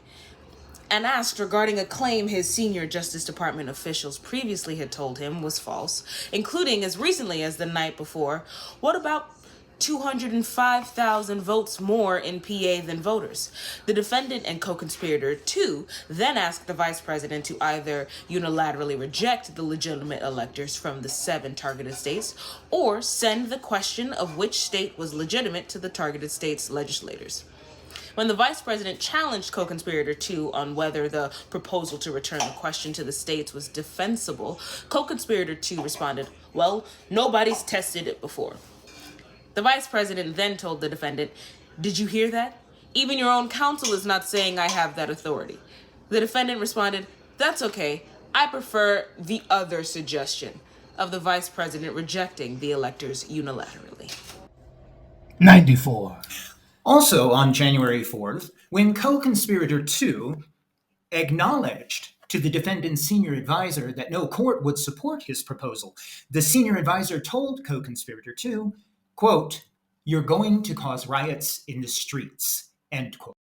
And asked regarding a claim his senior Justice Department officials previously had told him was false, including as recently as the night before, what about 205,000 votes more in PA than voters? The defendant and co-conspirator 2 then asked the vice president to either unilaterally reject the legitimate electors from the 7 targeted states or send the question of which state was legitimate to the targeted states' legislators. When the vice president challenged co-conspirator 2 on whether the proposal to return the question to the states was defensible, co-conspirator 2 responded, "Well, nobody's tested it before." The vice president then told the defendant, "Did you hear that? Even your own counsel is not saying I have that authority." The defendant responded, "That's okay. I prefer the other suggestion," of the vice president rejecting the electors unilaterally. 94. Also on January 4th, when co-conspirator 2 acknowledged to the defendant's senior advisor that no court would support his proposal, the senior advisor told co-conspirator 2, quote, "You're going to cause riots in the streets," end quote.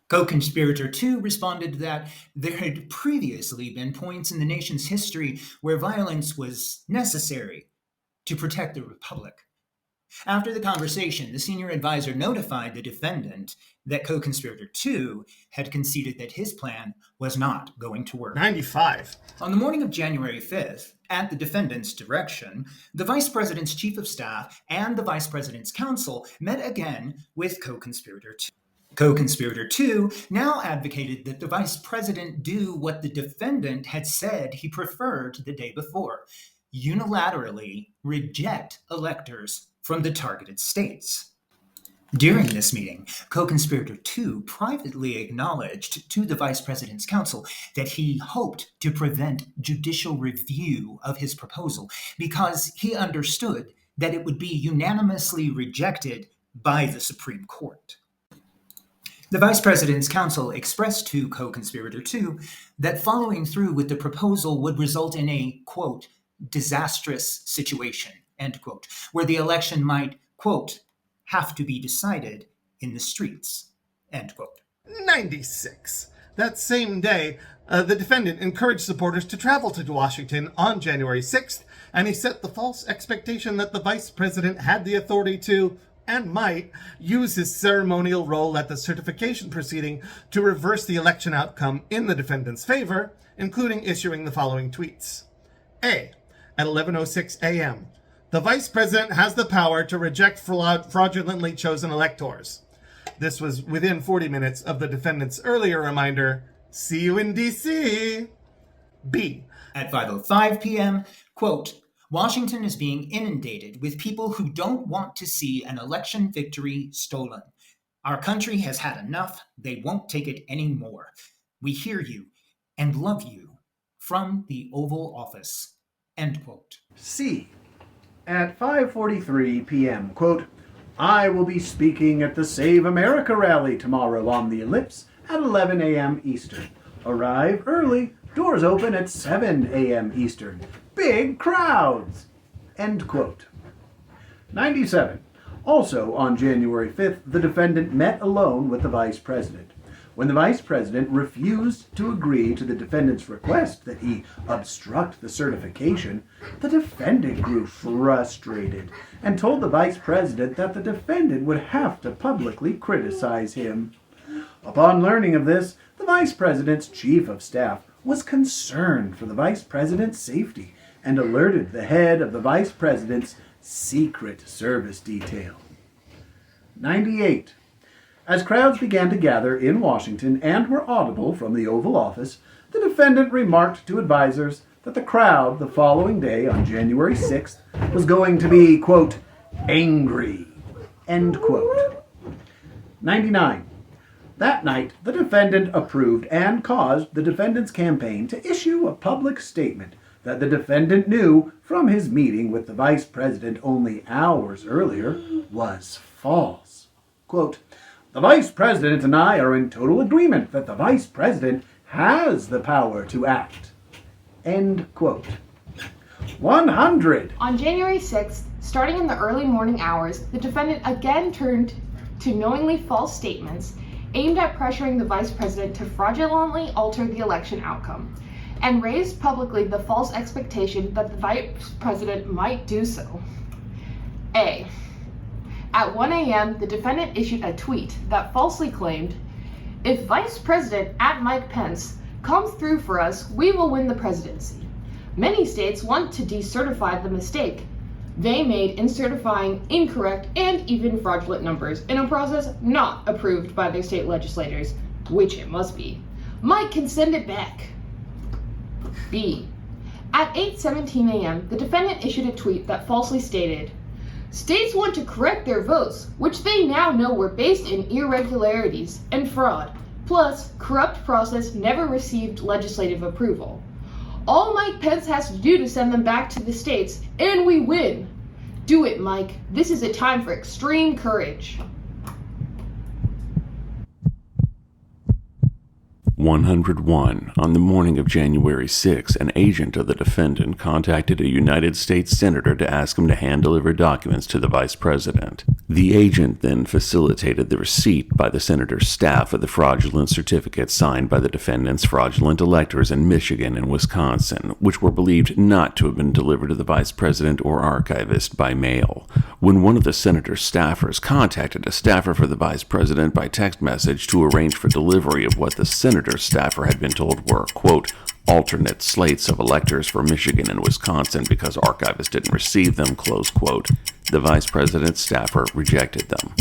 Co-conspirator 2 responded that there had previously been points in the nation's history where violence was necessary to protect the republic. After the conversation, the senior advisor notified the defendant that co-conspirator 2 had conceded that his plan was not going to work. 95. On the morning of January 5th, at the defendant's direction, the vice president's chief of staff and the vice president's counsel met again with co-conspirator 2. Co-conspirator 2 now advocated that the vice president do what the defendant had said he preferred the day before: unilaterally reject electors from the targeted states. During this meeting, co-conspirator 2 privately acknowledged to the vice president's counsel that he hoped to prevent judicial review of his proposal because he understood that it would be unanimously rejected by the Supreme Court. The vice president's counsel expressed to co-conspirator 2 that following through with the proposal would result in a, quote, disastrous situation, end quote, where the election might, quote, have to be decided in the streets, end quote. 96. That same day, the defendant encouraged supporters to travel to Washington on January 6th, and he set the false expectation that the vice president had the authority to, and might, use his ceremonial role at the certification proceeding to reverse the election outcome in the defendant's favor, including issuing the following tweets. A. At 11:06 a.m., the vice president has the power to reject fraudulently chosen electors. This was within 40 minutes of the defendant's earlier reminder, "See you in D.C." B. At 5:05 p.m., quote, Washington is being inundated with people who don't want to see an election victory stolen. Our country has had enough. They won't take it anymore. We hear you and love you. From the Oval Office, end quote. C. At 5:43 p.m., quote, I will be speaking at the Save America rally tomorrow on the Ellipse at 11 a.m. Eastern. Arrive early. Doors open at 7 a.m. Eastern. Big crowds, end quote. 97. Also on January 5th, the defendant met alone with the vice president. When the vice president refused to agree to the defendant's request that he obstruct the certification, the defendant grew frustrated and told the vice president that the defendant would have to publicly criticize him. Upon learning of this, the vice president's chief of staff was concerned for the vice president's safety and alerted the head of the vice president's secret service detail. 98. As crowds began to gather in Washington and were audible from the Oval Office, the defendant remarked to advisors that the crowd the following day on January 6th was going to be, quote, angry, end quote. 99. That night, the defendant approved and caused the defendant's campaign to issue a public statement that the defendant knew from his meeting with the vice president only hours earlier was false. Quote, the vice president and I are in total agreement that the vice president has the power to act. End quote. 100. On January 6th, starting in the early morning hours, the defendant again turned to knowingly false statements aimed at pressuring the vice president to fraudulently alter the election outcome, and raised publicly the false expectation that the vice president might do so. A. At 1 a.m., the defendant issued a tweet that falsely claimed, if Vice President @Mike Pence comes through for us, we will win the presidency. Many states want to decertify the mistake. they made in certifying incorrect and even fraudulent numbers in a process not approved by their state legislators, which it must be. Mike can send it back. B. At 8:17 a.m., the defendant issued a tweet that falsely stated, "States want to correct their votes, which they now know were based in irregularities and fraud, plus corrupt process never received legislative approval. All Mike Pence has to do to send them back to the states, and we win. Do it, Mike. This is a time for extreme courage." 101. On the morning of January 6, an agent of the defendant contacted a United States senator to ask him to hand-deliver documents to the vice president. The agent then facilitated the receipt by the senator's staff of the fraudulent certificates signed by the defendant's fraudulent electors in Michigan and Wisconsin, which were believed not to have been delivered to the vice president or archivist by mail. When one of the senator's staffers contacted a staffer for the vice president by text message to arrange for delivery of what the senator's staffer had been told were, quote, alternate slates of electors for Michigan and Wisconsin because archivists didn't receive them, close quote, the vice president's staffer rejected them.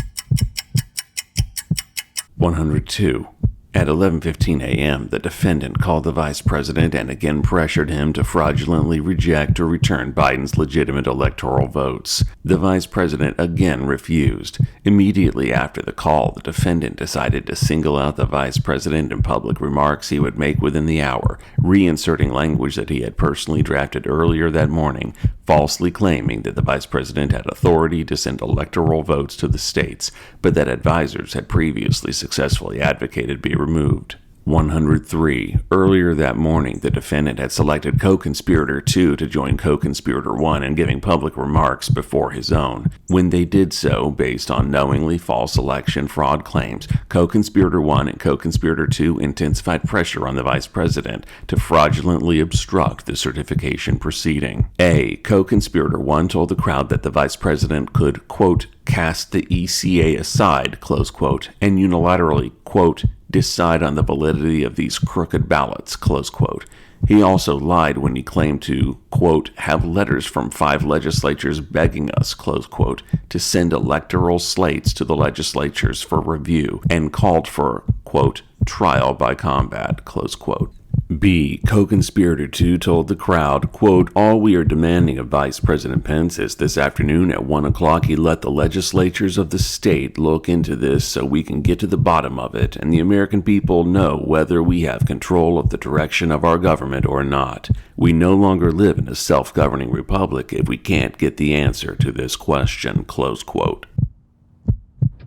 102. At 11:15 a.m., the defendant called the vice president and again pressured him to fraudulently reject or return Biden's legitimate electoral votes. The vice president again refused. Immediately after the call, the defendant decided to single out the vice president in public remarks he would make within the hour, reinserting language that he had personally drafted earlier that morning, falsely claiming that the vice president had authority to send electoral votes to the states, but that advisors had previously successfully advocated be removed. 103. Earlier that morning, the defendant had selected co-conspirator 2 to join co-conspirator 1 in giving public remarks before his own. When they did so, based on knowingly false election fraud claims, co-conspirator 1 and co-conspirator 2 intensified pressure on the vice president to fraudulently obstruct the certification proceeding. A. Co-conspirator 1 told the crowd that the vice president could, quote, cast the ECA aside, close quote, and unilaterally, quote, decide on the validity of these crooked ballots, close quote. He also lied when he claimed to, quote, have letters from 5 legislatures begging us, close quote, to send electoral slates to the legislatures for review and called for, quote, trial by combat, close quote. B. Co-conspirator 2 told the crowd, quote, all we are demanding of Vice President Pence is this afternoon at 1 o'clock he let the legislatures of the state look into this so we can get to the bottom of it and the American people know whether we have control of the direction of our government or not. We no longer live in a self-governing republic if we can't get the answer to this question, close quote.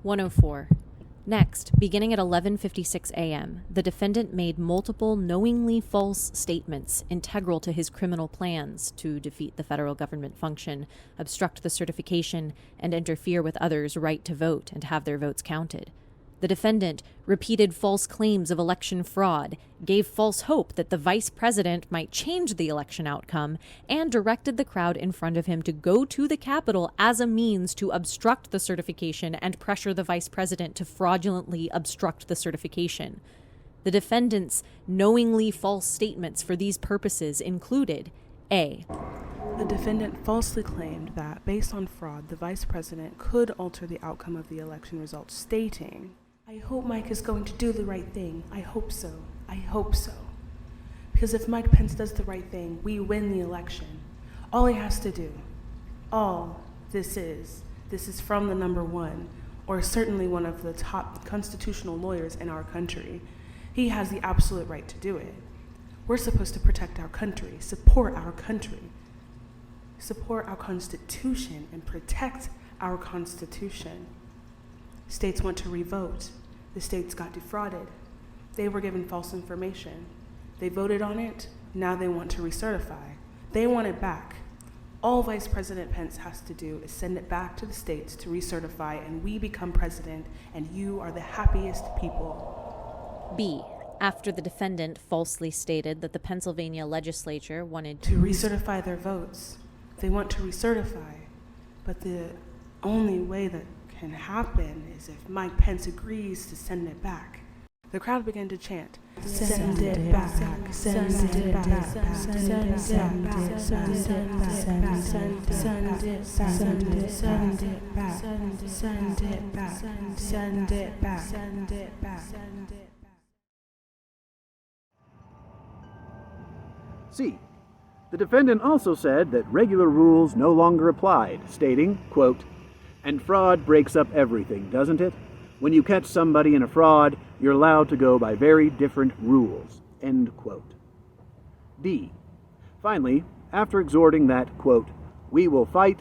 104. Next, beginning at 11:56 a.m., the defendant made multiple knowingly false statements integral to his criminal plans to defeat the federal government function, obstruct the certification, and interfere with others' right to vote and have their votes counted. The defendant repeated false claims of election fraud, gave false hope that the vice president might change the election outcome, and directed the crowd in front of him to go to the Capitol as a means to obstruct the certification and pressure the vice president to fraudulently obstruct the certification. The defendant's knowingly false statements for these purposes included A. The defendant falsely claimed that, based on fraud, the vice president could alter the outcome of the election results, stating, I hope Mike is going to do the right thing. I hope so. I hope so. Because if Mike Pence does the right thing, we win the election. All he has to do, this is from the number one, or certainly one of the top constitutional lawyers in our country. He has the absolute right to do it. We're supposed to protect our country, support our Constitution, and protect our Constitution. States want to revote. The states got defrauded. They were given false information. They voted on it. Now they want to recertify. They want it back. All Vice President Pence has to do is send it back to the states to recertify, and we become president, and you are the happiest people. B. After the defendant falsely stated that the Pennsylvania legislature wanted to recertify their votes. They want to recertify, but the only way that can happen is if Mike Pence agrees to send it back. The crowd began to chant, "Send it back, send it back, send it back, send it back, send it back, send it back, send it back, send it back, send it back, send it back, send it back." C. The defendant also said that regular rules no longer applied, stating, quote, "And fraud breaks up everything, doesn't it? When you catch somebody in a fraud, you're allowed to go by very different rules," end quote. D. Finally, after exhorting that, quote, we will fight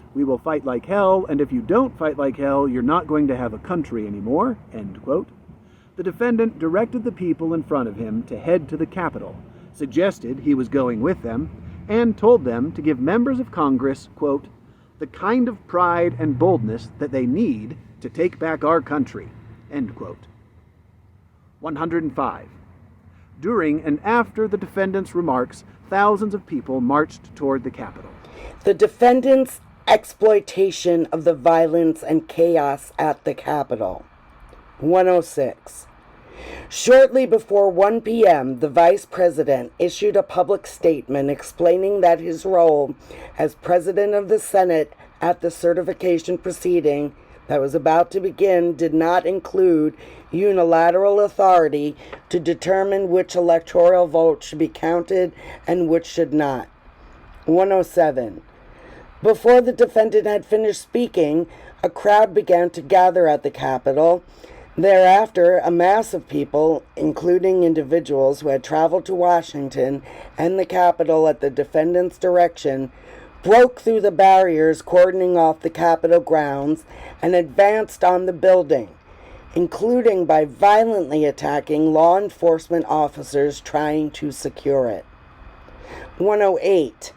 like hell, and if you don't fight like hell, you're not going to have a country anymore," end quote, the defendant directed the people in front of him to head to the Capitol, suggested he was going with them, and told them to give members of Congress, quote, "the kind of pride and boldness that they need to take back our country," end quote. 105. During and after the defendant's remarks, thousands of people marched toward the Capitol. The defendant's exploitation of the violence and chaos at the Capitol. 106. Shortly before 1 p.m., the Vice President issued a public statement explaining that his role as President of the Senate at the certification proceeding that was about to begin did not include unilateral authority to determine which electoral votes should be counted and which should not. 107. Before the defendant had finished speaking, a crowd began to gather at the Capitol. Thereafter, a mass of people, including individuals who had traveled to Washington and the Capitol at the defendant's direction, broke through the barriers cordoning off the Capitol grounds and advanced on the building, including by violently attacking law enforcement officers trying to secure it. 108.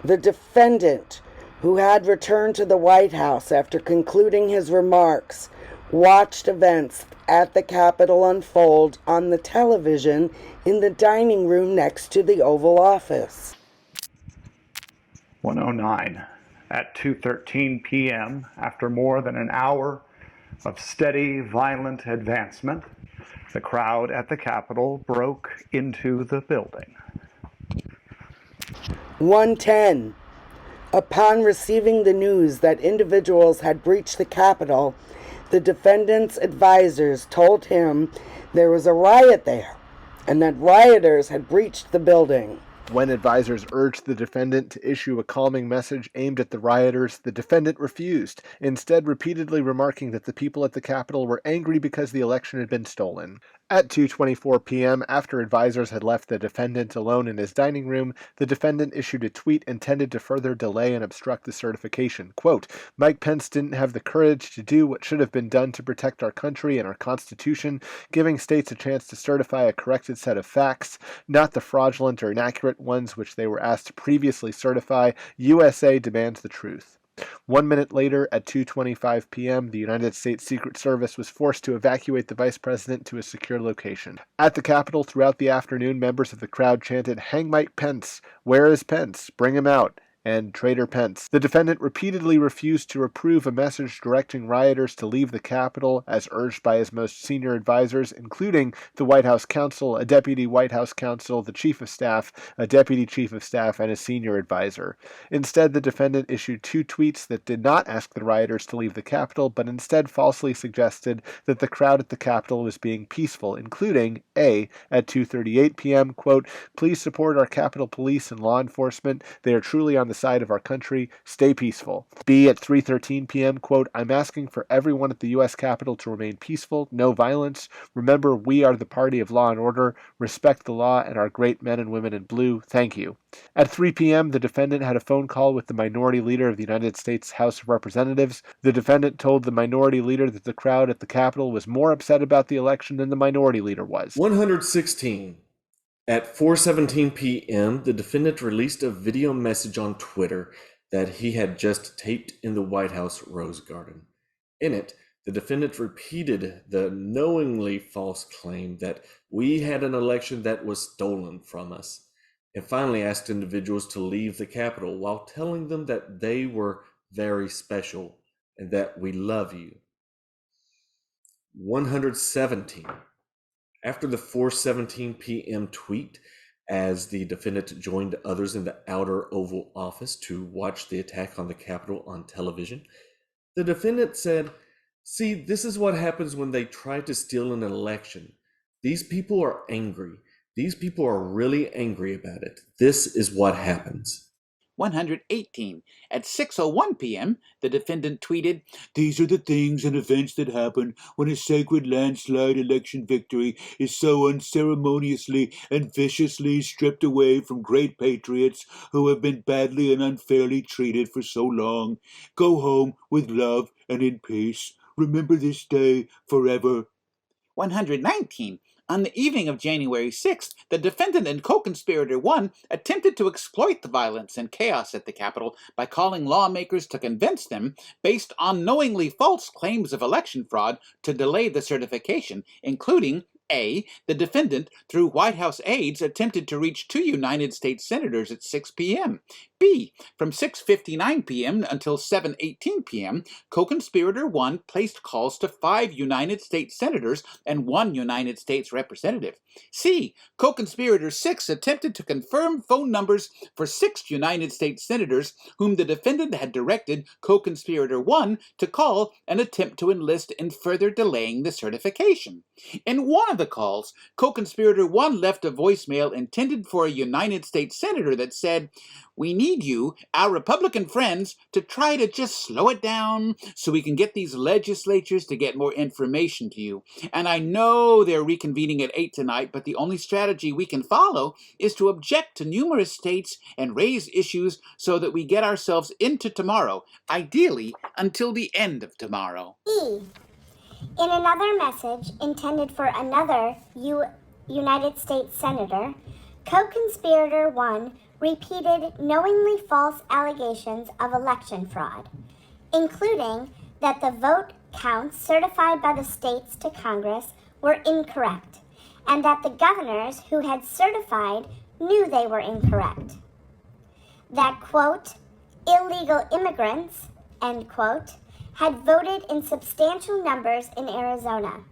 The defendant, who had returned to the White House after concluding his remarks, watched events at the Capitol unfold on the television in the dining room next to the Oval Office. 109. At 2:13 p.m., after more than an hour of steady, violent advancement, the crowd at the Capitol broke into the building. 110. Upon receiving the news that individuals had breached the Capitol, the defendant's advisors told him there was a riot there and that rioters had breached the building. When advisors urged the defendant to issue a calming message aimed at the rioters, the defendant refused, instead repeatedly remarking that the people at the Capitol were angry because the election had been stolen. At 2:24 p.m., after advisors had left the defendant alone in his dining room, the defendant issued a tweet intended to further delay and obstruct the certification. Quote, "Mike Pence didn't have the courage to do what should have been done to protect our country and our Constitution, giving states a chance to certify a corrected set of facts, not the fraudulent or inaccurate ones which they were asked to previously certify. USA demands the truth." 1 minute later, at 2:25 p.m., the United States Secret Service was forced to evacuate the vice president to a secure location. At the Capitol throughout the afternoon, members of the crowd chanted, "Hang Mike Pence! Where is Pence? Bring him out!" and "Traitor Pence." The defendant repeatedly refused to approve a message directing rioters to leave the Capitol, as urged by his most senior advisors, including the White House counsel, a deputy White House counsel, the chief of staff, a deputy chief of staff, and a senior advisor. Instead, the defendant issued 2 tweets that did not ask the rioters to leave the Capitol, but instead falsely suggested that the crowd at the Capitol was being peaceful, including A, at 2:38 p.m., quote, "Please support our Capitol Police and law enforcement. They are truly on the side of our country. Stay peaceful." B, at 3:13 p.m., quote, "I'm asking for everyone at the U.S. Capitol to remain peaceful, no violence. Remember, we are the party of law and order. Respect the law and our great men and women in blue. Thank you." At 3 p.m., the defendant had a phone call with the minority leader of the United States House of Representatives. The defendant told the minority leader that the crowd at the Capitol was more upset about the election than the minority leader was. 116. At 4:17 p.m., the defendant released a video message on Twitter that he had just taped in the White House Rose Garden. In it, the defendant repeated the knowingly false claim that we had an election that was stolen from us, and finally asked individuals to leave the Capitol while telling them that they were very special and that we love you. 117. After the 4:17 p.m. tweet, as the defendant joined others in the outer Oval Office to watch the attack on the Capitol on television, the defendant said, "See, this is what happens when they try to steal an election. These people are angry. These people are really angry about it. This is what happens." 118. At 6:01 p.m., the defendant tweeted, "These are the things and events that happen when a sacred landslide election victory is so unceremoniously and viciously stripped away from great patriots who have been badly and unfairly treated for so long. Go home with love and in peace. Remember this day forever." 119. On the evening of January 6th, the defendant and co-conspirator 1 attempted to exploit the violence and chaos at the Capitol by calling lawmakers to convince them, based on knowingly false claims of election fraud, to delay the certification, including A. The defendant, through White House aides, attempted to reach 2 United States senators at 6 p.m. B. From 6:59 p.m. until 7:18 p.m., co-conspirator 1 placed calls to 5 United States senators and 1 United States representative. C. Co-conspirator 6 attempted to confirm phone numbers for 6 United States senators whom the defendant had directed co-conspirator 1 to call and attempt to enlist in further delaying the certification. In one of the calls, co-conspirator 1 left a voicemail intended for a United States senator that said, "We need you, our Republican friends, to try to just slow it down so we can get these legislatures to get more information to you. And I know they're reconvening at 8 tonight, but the only strategy we can follow is to object to numerous states and raise issues so that we get ourselves into tomorrow, ideally until the end of tomorrow." E. In another message intended for another United States Senator, co-conspirator 1 repeated knowingly false allegations of election fraud, including that the vote counts certified by the states to Congress were incorrect, and that the governors who had certified knew they were incorrect. That, quote, illegal immigrants, end quote, had voted in substantial numbers in Arizona,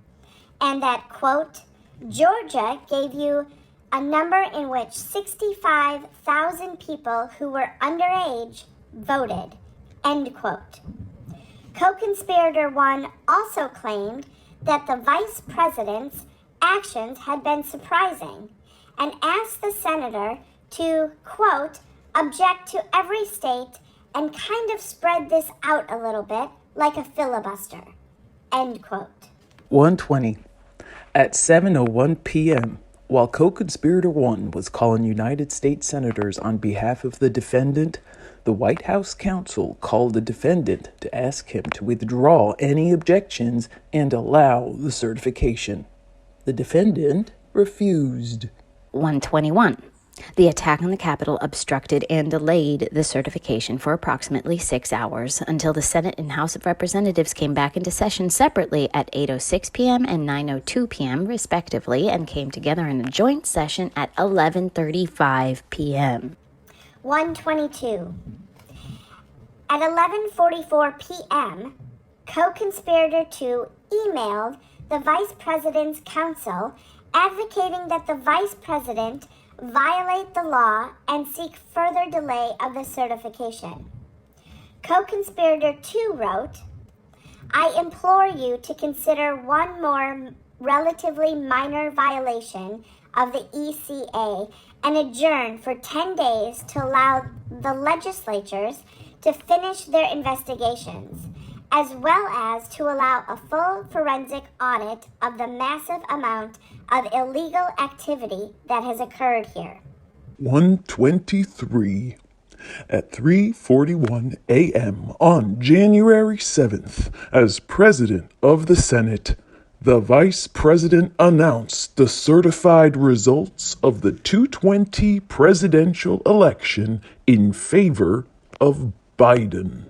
and that, quote, Georgia gave you a number in which 65,000 people who were underage voted, end quote. Co-conspirator 1 also claimed that the vice president's actions had been surprising and asked the senator to, quote, object to every state and kind of spread this out a little bit like a filibuster, end quote. 120. At 7:01 p.m., while co-conspirator 1 was calling United States senators on behalf of the defendant, the White House counsel called the defendant to ask him to withdraw any objections and allow the certification. The defendant refused. 121. The attack on the Capitol obstructed and delayed the certification for approximately 6 hours until the Senate and House of Representatives came back into session separately at 8:06 p.m. and 9:02 p.m. respectively and came together in a joint session at 11:35 p.m. 122. At 11:44 p.m., co-conspirator 2 emailed the Vice President's counsel advocating that the Vice President violate the law and seek further delay of the certification. Co-conspirator 2 wrote, I implore you to consider one more relatively minor violation of the ECA and adjourn for 10 days to allow the legislatures to finish their investigations, as well as to allow a full forensic audit of the massive amount of illegal activity that has occurred here. 123. At 3:41 a.m. on January 7th, as President of the Senate, the Vice President announced the certified results of the 2020 presidential election in favor of Biden.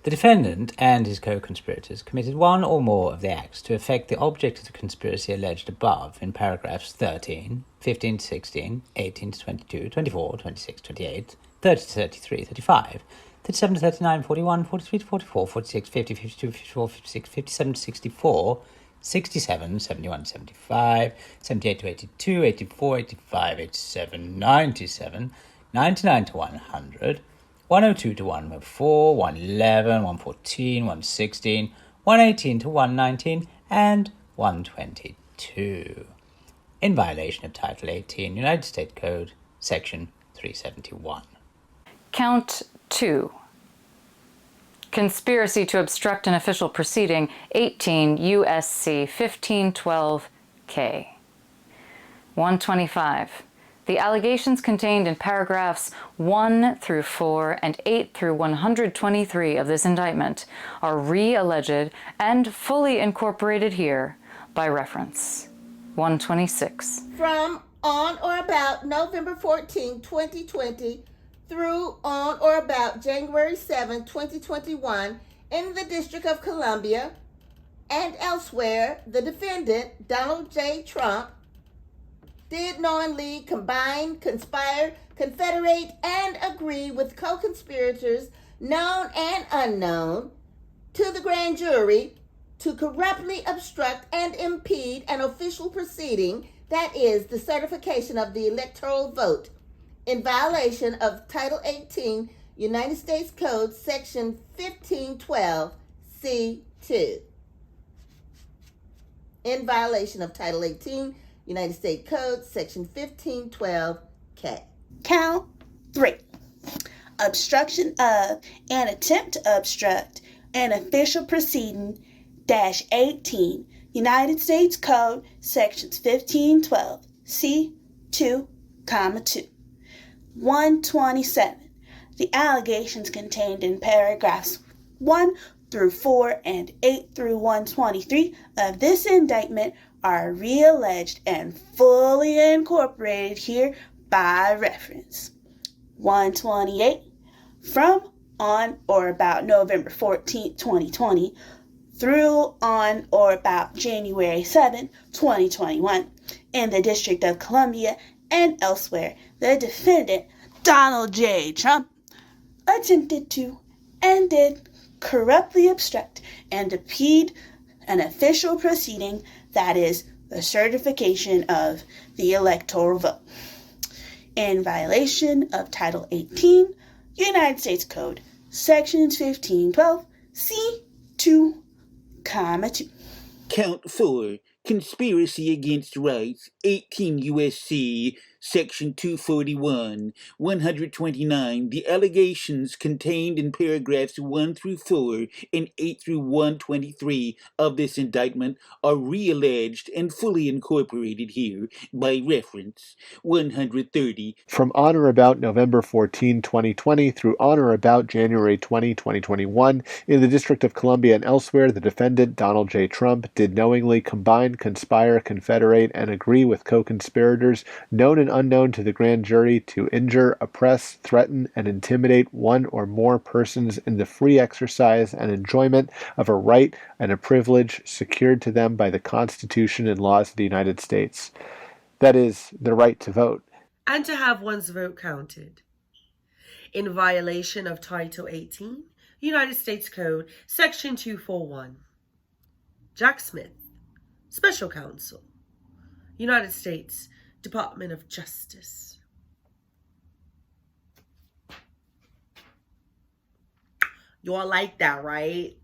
The defendant and his co-conspirators committed one or more of the acts to effect the object of the conspiracy alleged above in paragraphs 13, 15 to 16, 18 to 22, 24, 26, 28, 30 to 33, 35, 37 to 39, 41, 43 to 44, 46, 50, 52, 54, 56, 57 to 64, 67, 71, 75, 78 to 82, 84, 85, 87, 97, 99 to 100, 102 to 104, 111, 114, 116, 118 to 119, and 122. In violation of Title 18, United States Code, Section 371. Count 2. Conspiracy to obstruct an official proceeding, 18 U.S.C. 1512K. 125. The allegations contained in paragraphs 1 through 4 and 8 through 123 of this indictment are re-alleged and fully incorporated here by reference. 126. From on or about November 14, 2020, through on or about January 7, 2021, in the District of Columbia and elsewhere, the defendant, Donald J. Trump, did knowingly combine, conspire, confederate, and agree with co-conspirators, known and unknown, to the grand jury to corruptly obstruct and impede an official proceeding, that is, the certification of the electoral vote, in violation of Title 18, United States Code, Section 1512, C2. In violation of Title 18, United States Code, Section 1512K. Count 3. Obstruction of an attempt to obstruct an official proceeding, -18, United States Code, Sections 1512, C2, 2. 127. The allegations contained in paragraphs 1 through 4 and 8 through 123 of this indictment are re-alleged and fully incorporated here by reference. 128. From, on, or about November 14, 2020, through, on, or about January 7, 2021, in the District of Columbia and elsewhere, the defendant, Donald J. Trump, attempted to and did corruptly obstruct and impede an official proceeding, that is, the certification of the electoral vote, in violation of Title 18, United States Code, Sections 1512, C2, 2. Count 4. Conspiracy against rights, 18 U.S.C., Section 241, 129. The allegations contained in paragraphs 1 through 4 and 8 through 123 of this indictment are re-alleged and fully incorporated here by reference. 130. From on or about November 14, 2020 through on or about January 20, 2021, in the District of Columbia and elsewhere, the defendant, Donald J. Trump, did knowingly combine, conspire, confederate, and agree with co-conspirators, known and unknown to the grand jury, to injure, oppress, threaten, and intimidate one or more persons in the free exercise and enjoyment of a right and a privilege secured to them by the Constitution and laws of the United States. That is, the right to vote. And to have one's vote counted. In violation of Title 18, United States Code, Section 241. Jack Smith, Special Counsel, United States Department of Justice. You all like that, right?